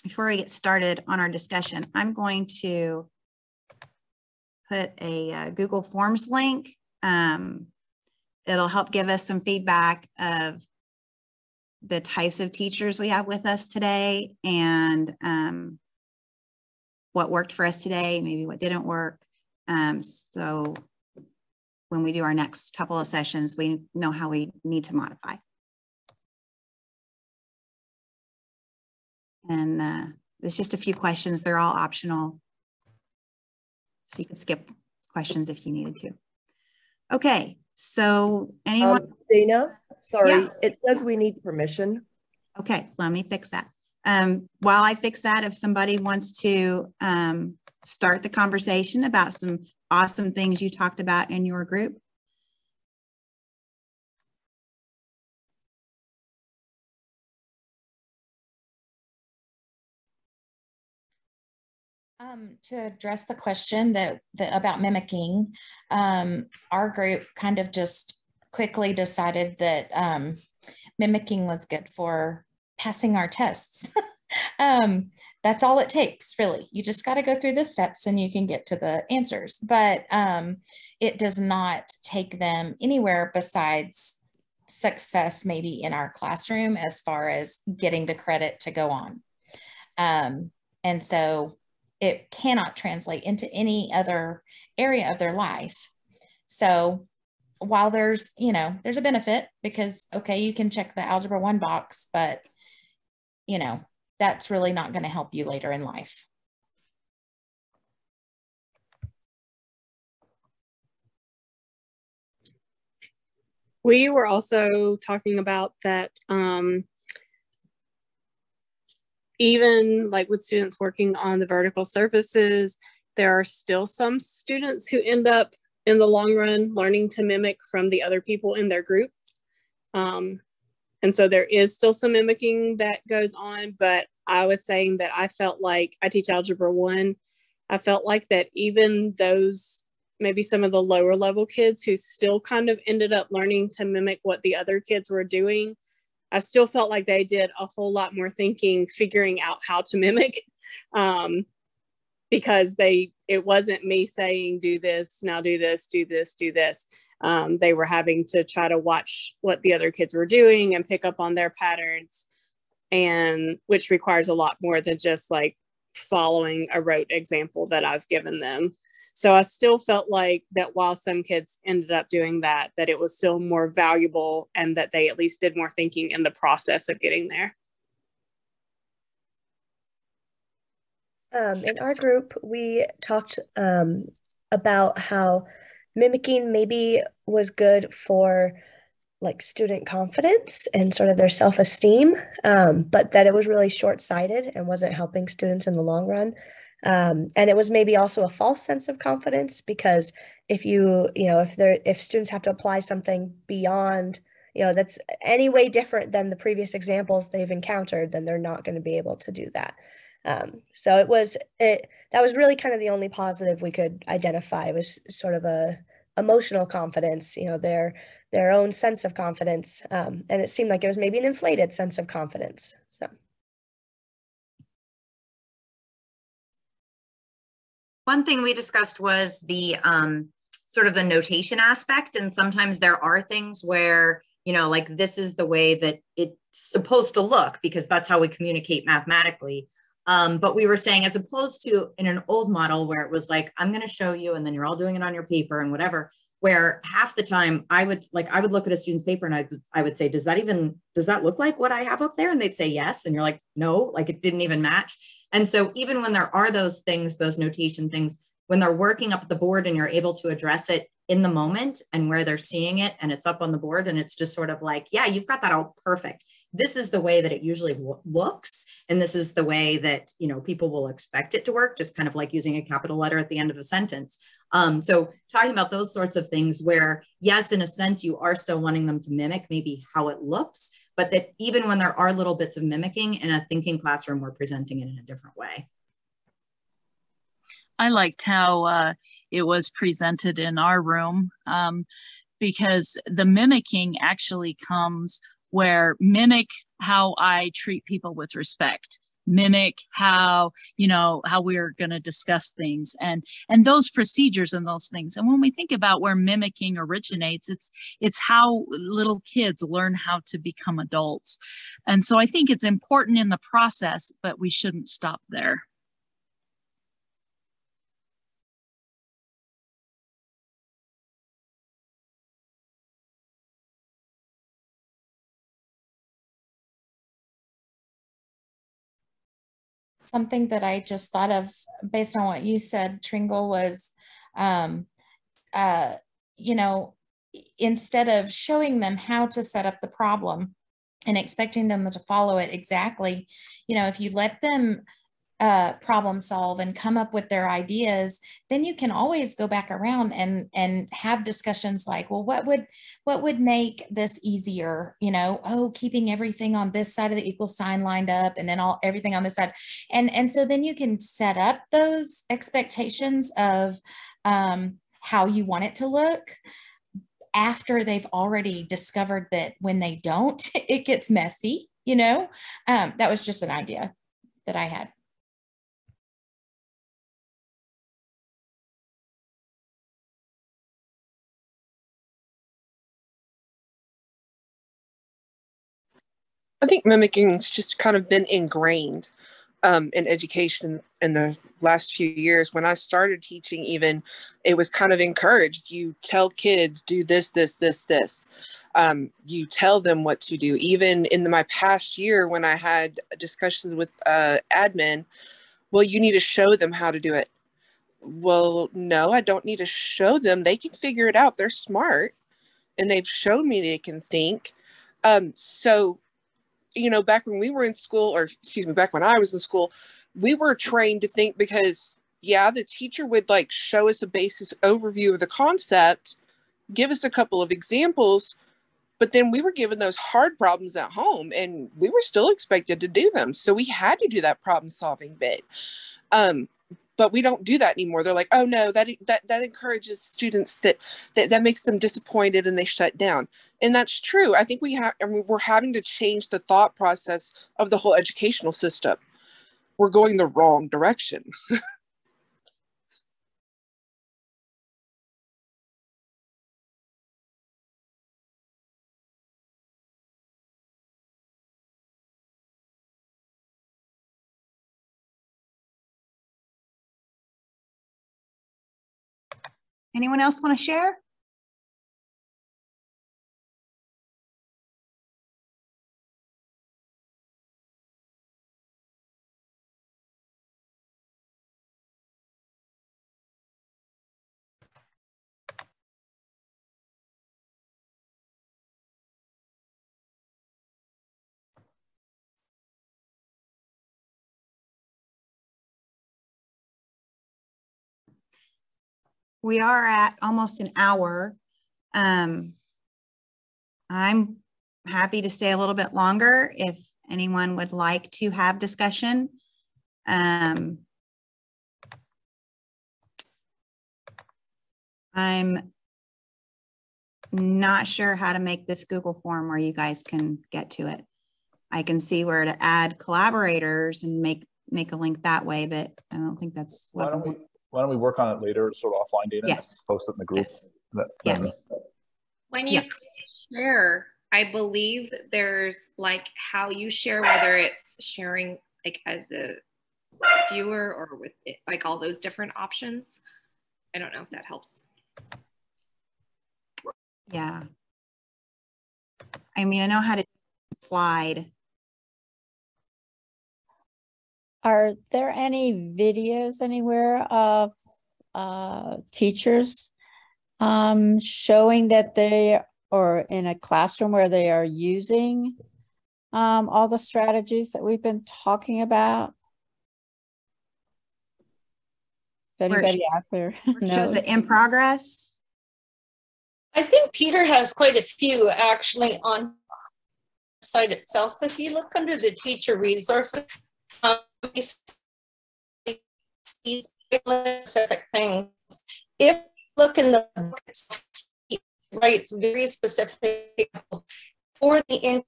Before we get started on our discussion, I'm going to put a Google Forms link. It'll help give us some feedback of the types of teachers we have with us today and what worked for us today, maybe what didn't work. So when we do our next couple of sessions, we know how we need to modify. And there's just a few questions. They're all optional. So you can skip questions if you needed to. Okay, so anyone? Dana, sorry, Yeah. It says we need permission. Okay, let me fix that. While I fix that, if somebody wants to start the conversation about some awesome things you talked about in your group. To address the question that about mimicking, our group kind of just quickly decided that mimicking was good for passing our tests. That's all it takes, really. You just got to go through the steps and you can get to the answers, but it does not take them anywhere besides success, maybe in our classroom, as far as getting the credit to go on. And so it cannot translate into any other area of their life. So while there's, you know, there's a benefit because, okay, you can check the Algebra 1 box, but, you know, that's really not going to help you later in life. We were also talking about that even like with students working on the vertical surfaces, there are still some students who end up in the long run learning to mimic from the other people in their group. And so there is still some mimicking that goes on, but I was saying that I felt like I teach Algebra 1. I felt like that even those, maybe some of the lower level kids who still kind of ended up learning to mimic what the other kids were doing, I still felt like they did a whole lot more thinking, figuring out how to mimic, because it wasn't me saying, do this, now do this, do this, do this. They were having to try to watch what the other kids were doing and pick up on their patterns, and which requires a lot more than just like following a rote example that I've given them. So I still felt like that while some kids ended up doing that, that it was still more valuable and that they at least did more thinking in the process of getting there. In our group, we talked about how mimicking maybe was good for like student confidence and sort of their self-esteem, but that it was really short-sighted and wasn't helping students in the long run. And it was maybe also a false sense of confidence, because if if students have to apply something beyond, that's any way different than the previous examples they've encountered, then they're not going to be able to do that. So that was really kind of the only positive we could identify, was sort of a emotional confidence, their own sense of confidence. And it seemed like it was maybe an inflated sense of confidence. So. One thing we discussed was the sort of the notation aspect. And sometimes there are things where, like this is the way that it's supposed to look because that's how we communicate mathematically. But we were saying, as opposed to in an old model where it was like, I'm going to show you and then you're all doing it on your paper and whatever, where half the time I would look at a student's paper and I would say, does that look like what I have up there? And they'd say yes. And you're like, no, like it didn't even match. And so even when there are those things, those notation things, when they're working up the board and you're able to address it in the moment and where they're seeing it and it's up on the board and it's just sort of like, yeah, you've got that all perfect. This is the way that it usually looks. And this is the way that, people will expect it to work, just kind of like using a capital letter at the end of a sentence. So talking about those sorts of things where, yes, in a sense, you are still wanting them to mimic maybe how it looks, but that even when there are little bits of mimicking in a thinking classroom, we're presenting it in a different way. I liked how it was presented in our room, because the mimicking actually comes where mimic how I treat people with respect, mimic how, you know, how we're going to discuss things and those procedures and those things. And when we think about where mimicking originates, it's how little kids learn how to become adults. And so I think it's important in the process, but we shouldn't stop there. Something that I just thought of based on what you said, Tringle, was, you know, instead of showing them how to set up the problem and expecting them to follow it exactly, you know, if you let them problem solve and come up with their ideas, then you can always go back around and have discussions like, well, what would make this easier? You know, oh, keeping everything on this side of the equal sign lined up and then everything on this side. And so then you can set up those expectations of how you want it to look after they've already discovered that when they don't, it gets messy, you know? That was just an idea that I had. I think mimicking has just kind of been ingrained in education in the last few years. When I started teaching, even, it was kind of encouraged. You tell kids, do this, this, this, this. You tell them what to do. Even in my past year, when I had discussions with admin, well, you need to show them how to do it. Well, no, I don't need to show them. They can figure it out. They're smart, and they've shown me they can think. So, you know, back when we were in school, or excuse me, back when I was in school, we were trained to think because, yeah, the teacher would like show us a basic overview of the concept, give us a couple of examples, but then we were given those hard problems at home and we were still expected to do them. So we had to do that problem solving bit. But we don't do that anymore. They're like, oh no, that encourages students, that makes them disappointed and they shut down. And that's true. I think we're having to change the thought process of the whole educational system. We're going the wrong direction. Anyone else want to share? We are at almost an hour. I'm happy to stay a little bit longer if anyone would like to have discussion. I'm not sure how to make this Google form where you guys can get to it. I can see where to add collaborators and make a link that way, but I don't think that's what Why don't we work on it later, sort of offline, Dana? Yes. Post it in the group. Yes. Yes. When you share, I believe there's like how you share, whether it's sharing like as a viewer or with it, like all those different options. I don't know if that helps. Yeah. I mean, I know how to slide. Are there any videos anywhere of teachers showing that they are in a classroom where they are using all the strategies that we've been talking about? If anybody out there knows. Shows it in progress? I think Peter has quite a few actually on the site itself. If you look under the teacher resources, these specific things. If you look in the book, writes very specific for the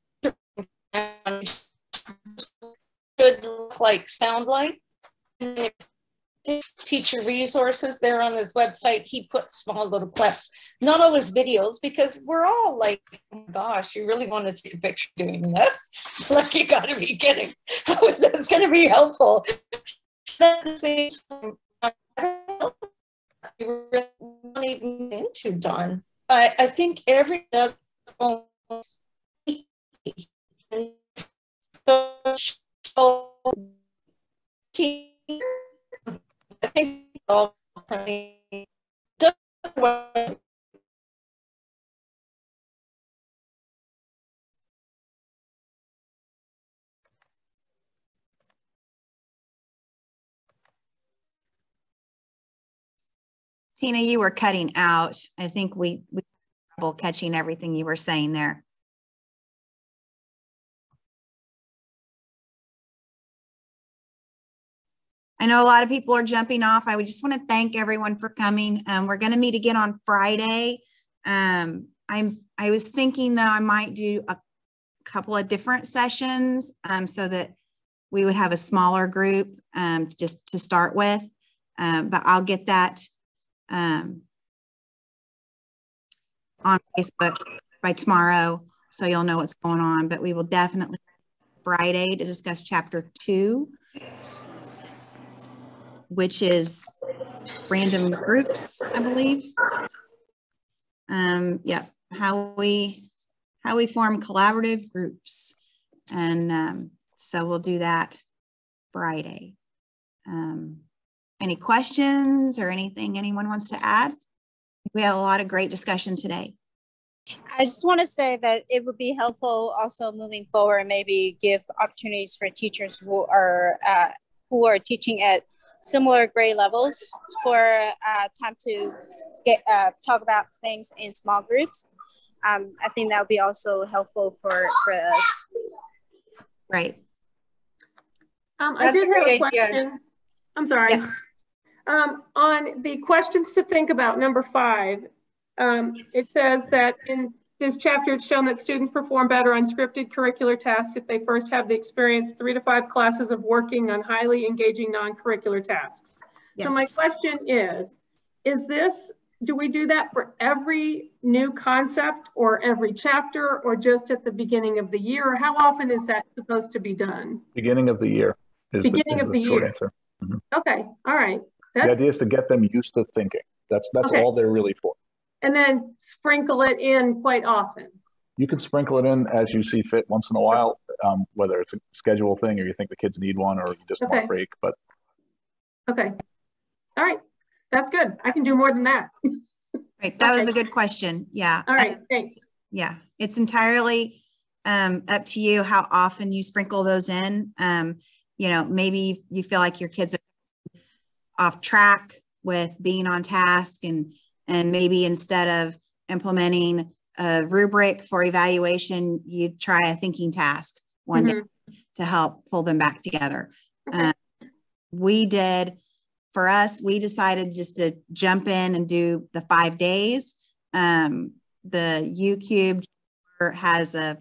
should look like, sound like. And teacher resources there on his website, he puts small little clips, not always videos, because we're all like, oh my gosh, you really want to take a picture doing this? Like, you gotta be kidding. How is this gonna be helpful? That's not even into, Dawn. I think every does I think all Tina, you were cutting out. I think we had trouble catching everything you were saying there. I know a lot of people are jumping off. I would just want to thank everyone for coming. We're going to meet again on Friday. I was thinking that I might do a couple of different sessions so that we would have a smaller group just to start with. But I'll get that on Facebook by tomorrow, so you'll know what's going on. But we will definitely Friday to discuss chapter 2, which is random groups, I believe. Yeah, how we form collaborative groups, and so we'll do that Friday. Any questions or anything anyone wants to add? We had a lot of great discussion today. I just want to say that it would be helpful also moving forward, maybe give opportunities for teachers who are teaching at similar grade levels for time to get talk about things in small groups. I think that would be also helpful for us. Right. I did have a question. I'm sorry. Yes. On the questions to think about, number 5, it says that in this chapter, it's shown that students perform better on scripted curricular tasks if they first have the experience 3 to 5 classes of working on highly engaging non-curricular tasks. Yes. So my question is this, do we do that for every new concept or every chapter or just at the beginning of the year? Or how often is that supposed to be done? Beginning of the year is the short answer. Mm-hmm. Okay, all right. The idea is to get them used to thinking. That's okay. All they're really for. And then sprinkle it in quite often. You can sprinkle it in as you see fit once in a while, whether it's a schedule thing or you think the kids need one or you just want a break. But okay. All right. That's good. I can do more than that. Right. That was a good question. Yeah. All right. Thanks. Yeah. It's entirely up to you how often you sprinkle those in. You know, maybe you feel like your kids are off track with being on task, and maybe instead of implementing a rubric for evaluation, you try a thinking task one day to help pull them back together. We decided just to jump in and do the 5 days. The UCube has a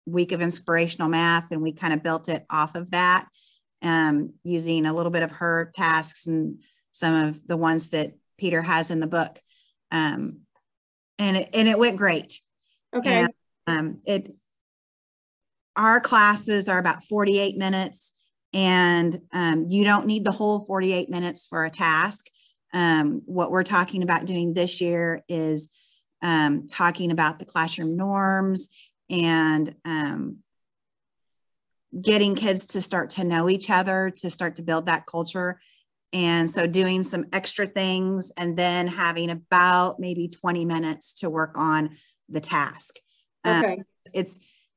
week of inspirational math, and we kind of built it off of that, using a little bit of her tasks and some of the ones that Peter has in the book. And it went great. Okay. And, our classes are about 48 minutes, and you don't need the whole 48 minutes for a task. What we're talking about doing this year is talking about the classroom norms and getting kids to start to know each other, to start to build that culture. And so doing some extra things and then having about maybe 20 minutes to work on the task. Okay.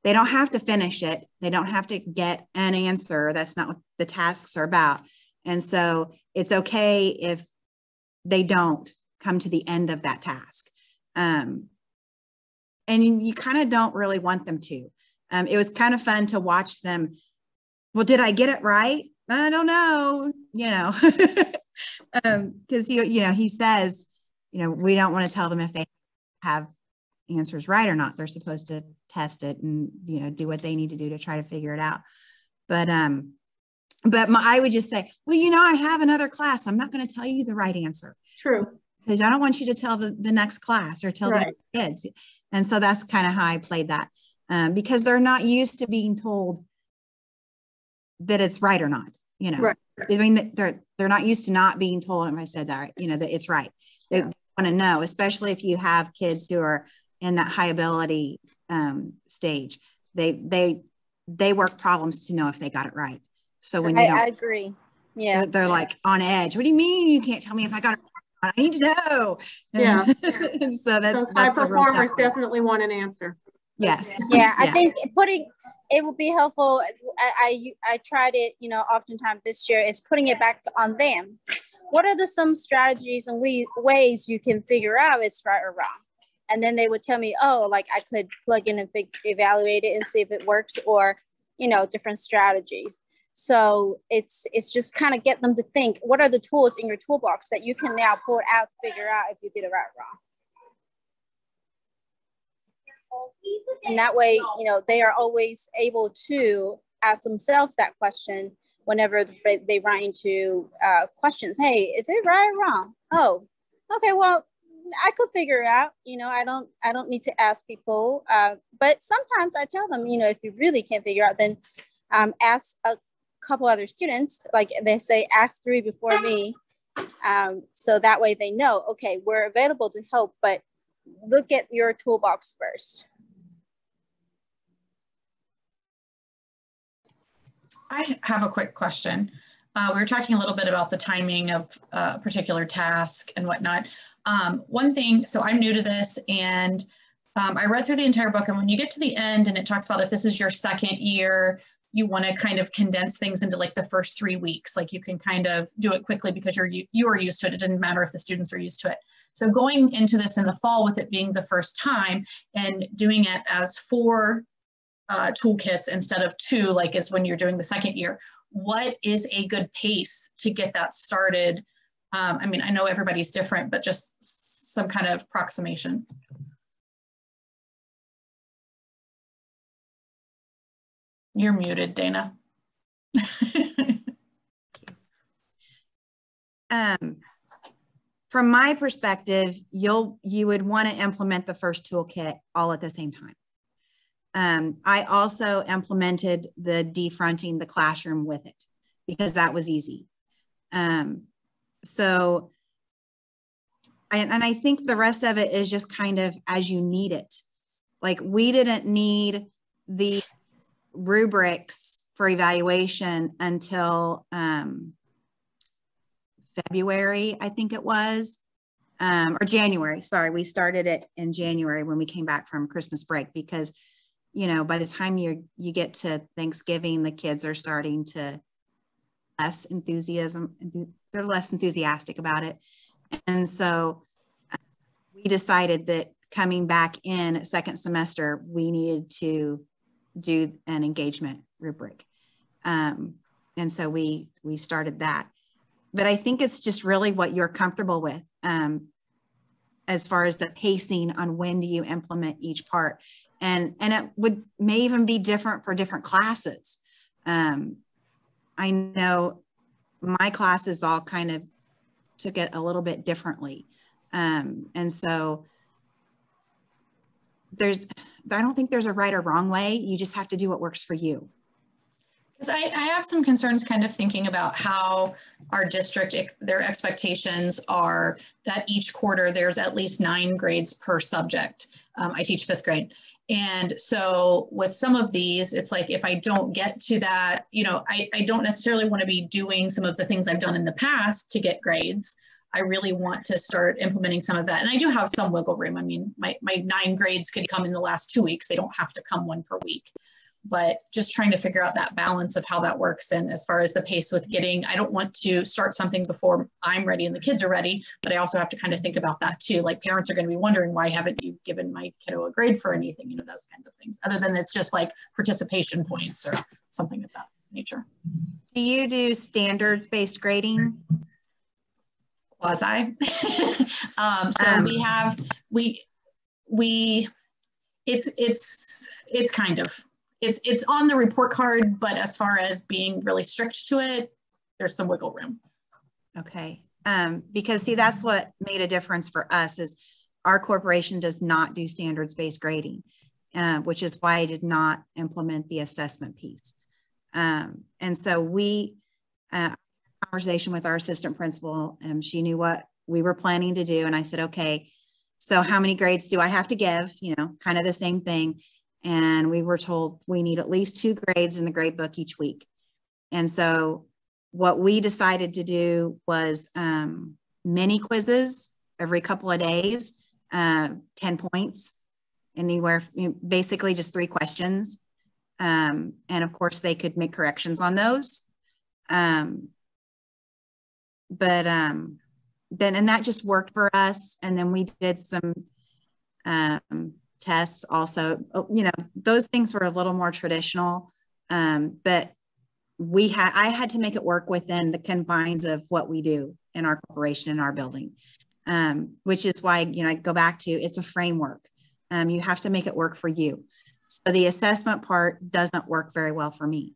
They don't have to finish it. They don't have to get an answer. That's not what the tasks are about. And so it's okay if they don't come to the end of that task. And you kind of don't really want them to. It was kind of fun to watch them. Well, did I get it right? I don't know, because he says, we don't want to tell them if they have answer is right or not. They're supposed to test it and, you know, do what they need to do to try to figure it out. But I would just say, well, you know, I have another class. I'm not going to tell you the right answer. True. Because I don't want you to tell the next class or tell the kids. And so that's kind of how I played that, because they're not used to being told that it's right or not, you know. Right. I mean, they're not used to not being told, if I said that, you know, that it's right. They want to know, especially if you have kids who are in that high ability stage. They work problems to know if they got it right. So when I agree. Yeah. They're like on edge. What do you mean you can't tell me if I got it right? I need to know. Yeah. So that's high performers definitely want an answer. Yes. Yeah. I think it would be helpful. I tried it, you know, oftentimes this year, is putting it back on them. What are some strategies and ways you can figure out it's right or wrong? And then they would tell me, oh, like I could plug in and evaluate it and see if it works, or, you know, different strategies. So it's just kind of get them to think, what are the tools in your toolbox that you can now pull out to figure out if you did it right or wrong. And that way, you know, they are always able to ask themselves that question whenever they run into questions. Hey, is it right or wrong? Oh, okay, well, I could figure it out. You know, I don't need to ask people. But sometimes I tell them, you know, if you really can't figure out, then ask a couple other students. Like they say, ask 3 before me. So that way they know, okay, we're available to help, but look at your toolbox first. I have a quick question. We were talking a little bit about the timing of a particular task and whatnot. One thing, so I'm new to this, and I read through the entire book, and when you get to the end and it talks about if this is your second year, you want to kind of condense things into like the first 3 weeks. Like you can kind of do it quickly because you are used to it. It didn't matter if the students are used to it. So going into this in the fall with it being the first time and doing it as 4 toolkits instead of 2, like is when you're doing the second year, what is a good pace to get that started? I mean, I know everybody's different, but just some kind of approximation. You're muted, Dana. From my perspective, you would want to implement the first toolkit all at the same time. I also implemented the defronting the classroom with it because that was easy. So, and I think the rest of it is just kind of as you need it. Like we didn't need the rubrics for evaluation until February, I think it was, or January. Sorry, we started it in January when we came back from Christmas break because, you know, by the time you get to Thanksgiving, the kids are starting to they're less enthusiastic about it. And so we decided that coming back in second semester, we needed to do an engagement rubric. And so we started that. But I think it's just really what you're comfortable with as far as the pacing on when do you implement each part. And it may even be different for different classes. I know my classes all kind of took it a little bit differently. And so I don't think there's a right or wrong way. You just have to do what works for you. Because I have some concerns kind of thinking about how our district, their expectations are that each quarter there's at least 9 grades per subject. I teach 5th grade. And so with some of these, it's like, if I don't get to that, you know, I don't necessarily want to be doing some of the things I've done in the past to get grades. I really want to start implementing some of that. And I do have some wiggle room. I mean, my 9 grades could come in the last 2 weeks. They don't have to come 1 per week. But just trying to figure out that balance of how that works. And as far as the pace with I don't want to start something before I'm ready and the kids are ready, but I also have to kind of think about that too. Like parents are going to be wondering, why haven't you given my kiddo a grade for anything? You know, those kinds of things, other than it's just like participation points or something of that nature. Do you do standards-based grading? Quasi. So we It's kind of, it's on the report card, but as far as being really strict to it, there's some wiggle room. Okay. Because see, that's what made a difference for us is our corporation does not do standards-based grading, which is why I did not implement the assessment piece. And so we, conversation with our assistant principal, and she knew what we were planning to do. And I said, okay, so how many grades do I have to give? You know, kind of the same thing. And we were told we need at least 2 grades in the grade book each week. And so what we decided to do was mini quizzes every couple of days, 10 points, anywhere, basically just 3 questions. And of course they could make corrections on those. Then, and that just worked for us. And then we did some tests also, you know, those things were a little more traditional, but I had to make it work within the confines of what we do in our corporation, in our building, which is why, you know, I go back to, it's a framework. You have to make it work for you. So the assessment part doesn't work very well for me.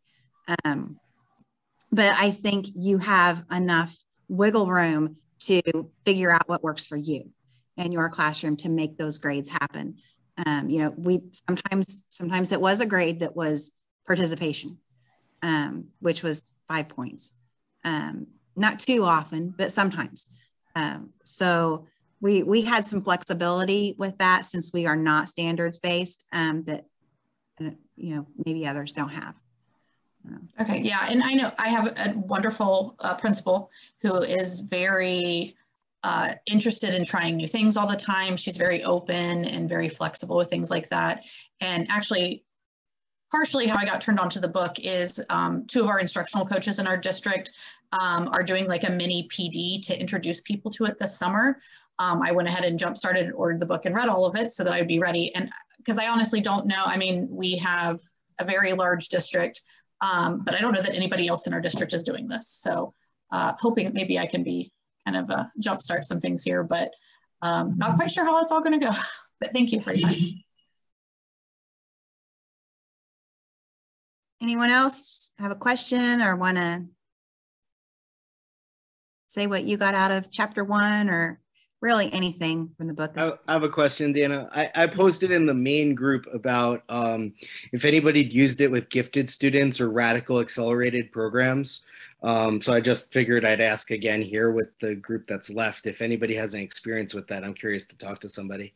But I think you have enough wiggle room to figure out what works for you in your classroom to make those grades happen. You know, we sometimes it was a grade that was participation, which was 5 points. Not too often, but sometimes. So we had some flexibility with that since we are not standards based, that, you know, maybe others don't have. Okay, yeah, and I know I have a wonderful principal who is very interested in trying new things all the time. She's very open and very flexible with things like that. And actually, partially how I got turned on to the book is 2 of our instructional coaches in our district are doing like a mini PD to introduce people to it this summer. I went ahead and jump started and ordered the book and read all of it so that I'd be ready. And because I honestly don't know, I mean, we have a very large district, but I don't know that anybody else in our district is doing this. So hoping maybe I can be kind of jumpstart some things here, but not quite sure how that's all going to go. But thank you for your time. Anyone else have a question or want to say what you got out of chapter 1 or really anything from the book? I have a question, Dana. I posted in the main group about if anybody used it with gifted students or radical accelerated programs. So I just figured I'd ask again here with the group that's left. If anybody has any experience with that, I'm curious to talk to somebody.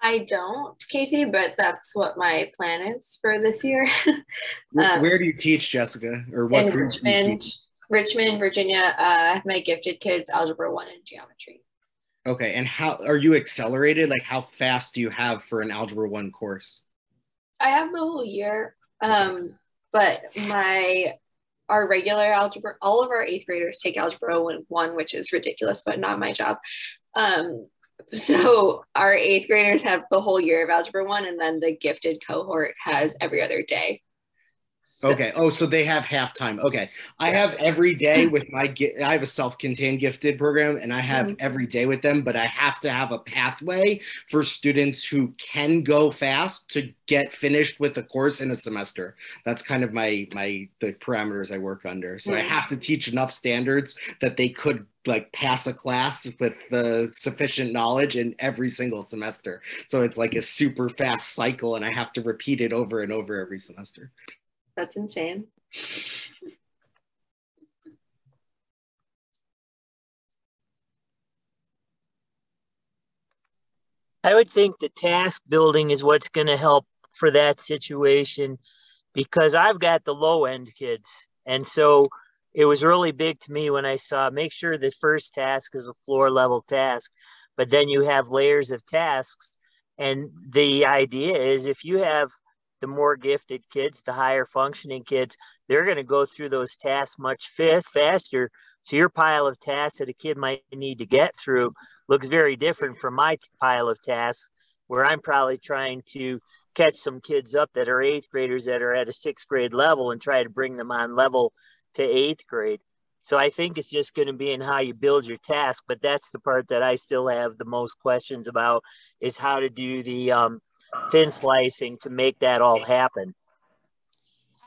I don't, Casey, but that's what my plan is for this year. Where do you teach, Jessica? Or what in groups do you teach? Richmond, Virginia. I have my gifted kids, Algebra 1 and Geometry. Okay, and how are you accelerated? Like how fast do you have for an Algebra 1 course? I have the whole year, but our regular algebra, all of our 8th graders take Algebra 1, which is ridiculous, but not my job. So our 8th graders have the whole year of Algebra 1, and then the gifted cohort has every other day. So. Okay. Oh, so they have halftime. Okay. I have every day with I have a self-contained gifted program and I have every day with them, but I have to have a pathway for students who can go fast to get finished with the course in a semester. That's kind of the parameters I work under. So I have to teach enough standards that they could like pass a class with the sufficient knowledge in every single semester. So it's like a super fast cycle and I have to repeat it over and over every semester. That's insane. I would think the task building is what's going to help for that situation because I've got the low end kids. And so it was really big to me when I saw make sure the first task is a floor level task, but then you have layers of tasks. And the idea is if you have the more gifted kids, the higher functioning kids, they're going to go through those tasks much faster. So your pile of tasks that a kid might need to get through looks very different from my pile of tasks where I'm probably trying to catch some kids up that are 8th graders that are at a 6th grade level and try to bring them on level to 8th grade. So I think it's just going to be in how you build your task, but that's the part that I still have the most questions about, is how to do the thin slicing to make that all happen.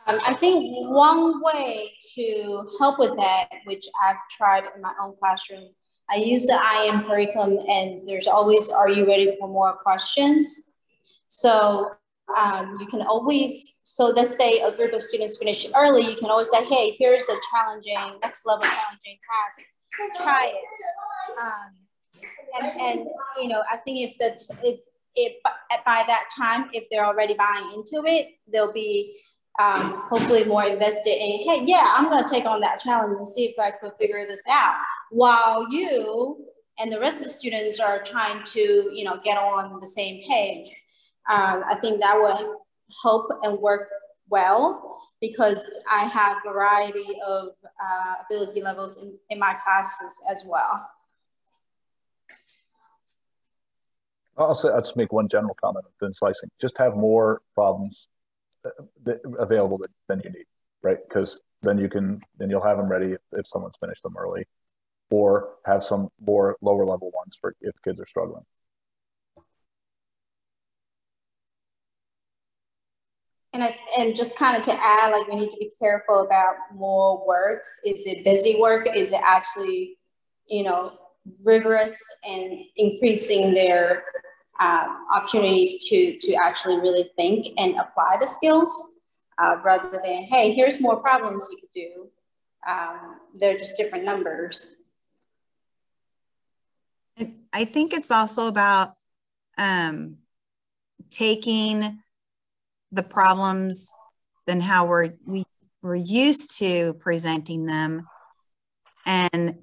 I think one way to help with that, which I've tried in my own classroom, I use the IM curriculum, and there's always, are you ready for more questions? So you can always, so let's say a group of students finish early, you can always say, hey, here's a challenging, next level challenging task, try it. And you know, I think if by that time, if they're already buying into it, they'll be hopefully more invested in, hey, yeah, I'm going to take on that challenge and see if I can figure this out, while you and the rest of the students are trying to, you know, get on the same page. I think that will help and work well, because I have a variety of ability levels in my classes as well. I'll just make one general comment on thin slicing. Just have more problems available than you need, right? Because then you'll have them ready if someone's finished them early, or have some more lower level ones for if kids are struggling. And just kind of to add, like, we need to be careful about more work. Is it busy work? Is it actually, you know, rigorous and increasing their opportunities to actually really think and apply the skills, rather than, hey, here's more problems you could do. They're just different numbers. I think it's also about taking the problems and how we're used to presenting them and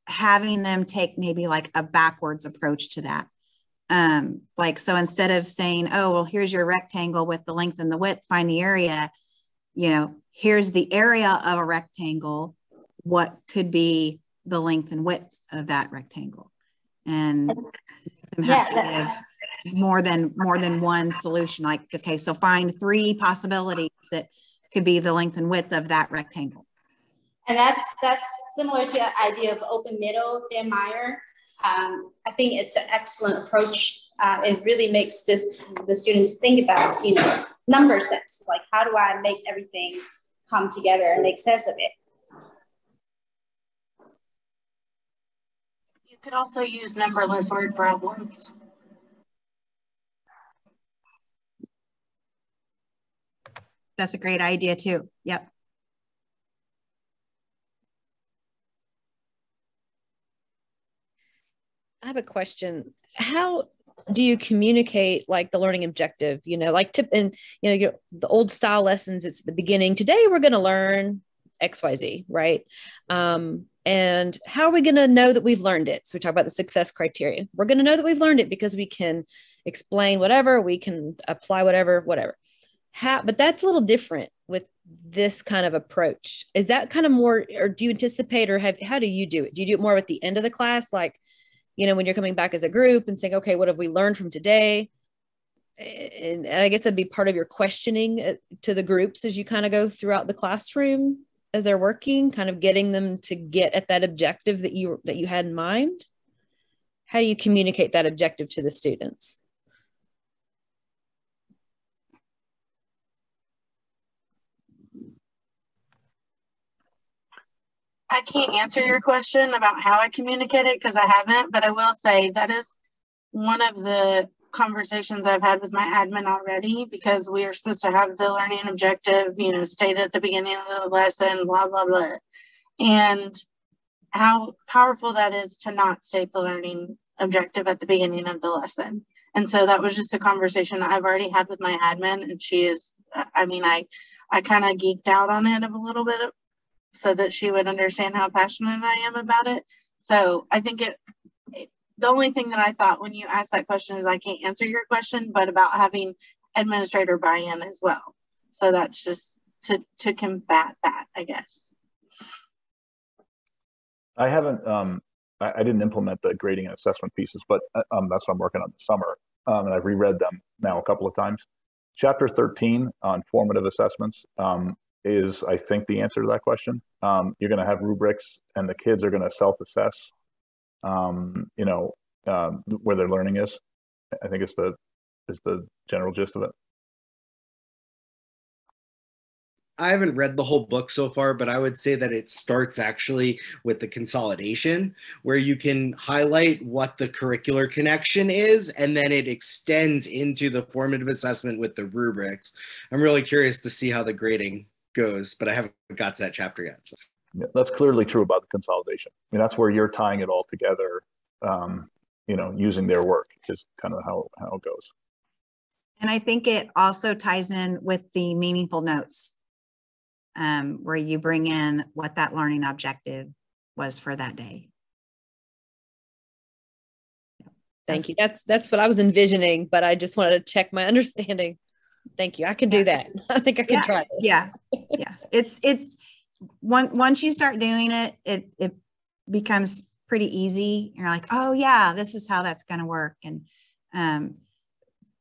having them take maybe like a backwards approach to that. Like, so instead of saying, oh, well, here's your rectangle with the length and the width, find the area, you know, here's the area of a rectangle. What could be the length and width of that rectangle? And them have to give more than one solution. Like, okay, so find 3 possibilities that could be the length and width of that rectangle. And that's similar to the idea of open middle, Dan Meyer. I think it's an excellent approach. It really makes the students think about, you know, number sense. Like, how do I make everything come together and make sense of it? You could also use numberless word problems. That's a great idea too. Yep. I have a question. How do you communicate like the learning objective, you know, like and you know, the old style lessons, it's the beginning. Today we're going to learn XYZ, right? And how are we going to know that we've learned it? So we talk about the success criteria. We're going to know that we've learned it because we can explain whatever, we can apply whatever. But that's a little different with this kind of approach. Is that kind of more, or do you anticipate, or how do you do it? Do you do it more at the end of the class? Like, you know, when you're coming back as a group and saying, okay, what have we learned from today? And I guess that'd be part of your questioning to the groups as you kind of go throughout the classroom as they're working, kind of getting them to get at that objective that you had in mind. How do you communicate that objective to the students? I can't answer your question about how I communicate it because I haven't, but I will say that is one of the conversations I've had with my admin already, because we are supposed to have the learning objective, you know, stated at the beginning of the lesson, blah, blah, blah. And how powerful that is to not state the learning objective at the beginning of the lesson. And so that was just a conversation I've already had with my admin, and she is, I mean, I kind of geeked out on it a little bit so that she would understand how passionate I am about it. So I think the only thing that I thought when you asked that question is I can't answer your question, but about having administrator buy-in as well. So that's just to combat that, I guess. I haven't, I didn't implement the grading and assessment pieces, but that's what I'm working on this summer. And I've reread them now a couple of times. Chapter 13 on formative assessments is, I think, the answer to that question. You're going to have rubrics, and the kids are going to self-assess, you know, where their learning is. I think is the general gist of it. I haven't read the whole book so far, but I would say that it starts actually with the consolidation, where you can highlight what the curricular connection is, and then it extends into the formative assessment with the rubrics. I'm really curious to see how the grading goes, but I haven't got to that chapter yet. So. Yeah, that's clearly true about the consolidation. I mean, that's where you're tying it all together, you know, using their work is kind of how it goes. And I think it also ties in with the meaningful notes, where you bring in what that learning objective was for that day. Thank you. That's what I was envisioning, but I just wanted to check my understanding. Thank you. I can do that. I think I can try this. Yeah. Yeah. It's once you start doing it, it becomes pretty easy. You're like, oh yeah, this is how that's going to work. And,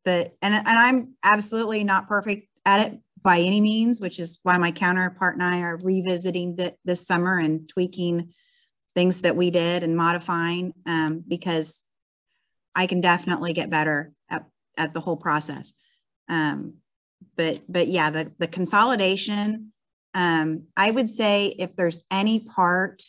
but I'm absolutely not perfect at it by any means, which is why my counterpart and I are revisiting this summer and tweaking things that we did and modifying, because I can definitely get better at the whole process. But yeah, the consolidation, I would say if there's any part,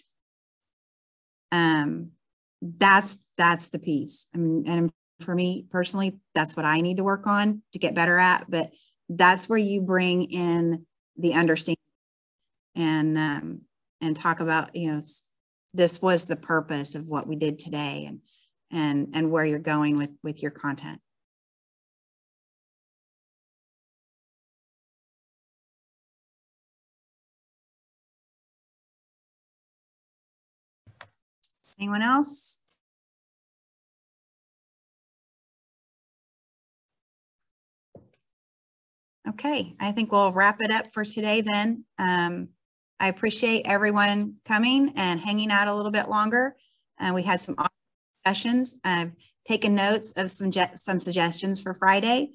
that's the piece. I mean, and for me personally, that's what I need to work on to get better at, but that's where you bring in the understanding and talk about, you know, this was the purpose of what we did today and where you're going with your content. Anyone else? Okay, I think we'll wrap it up for today then. I appreciate everyone coming and hanging out a little bit longer. We had some awesome sessions. I've taken notes of some suggestions for Friday.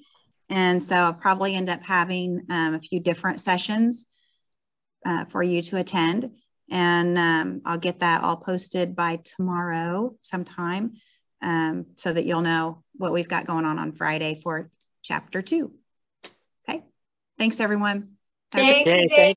And so I'll probably end up having a few different sessions for you to attend. And I'll get that all posted by tomorrow sometime, so that you'll know what we've got going on Friday for chapter 2. Okay. Thanks, everyone. Thank you.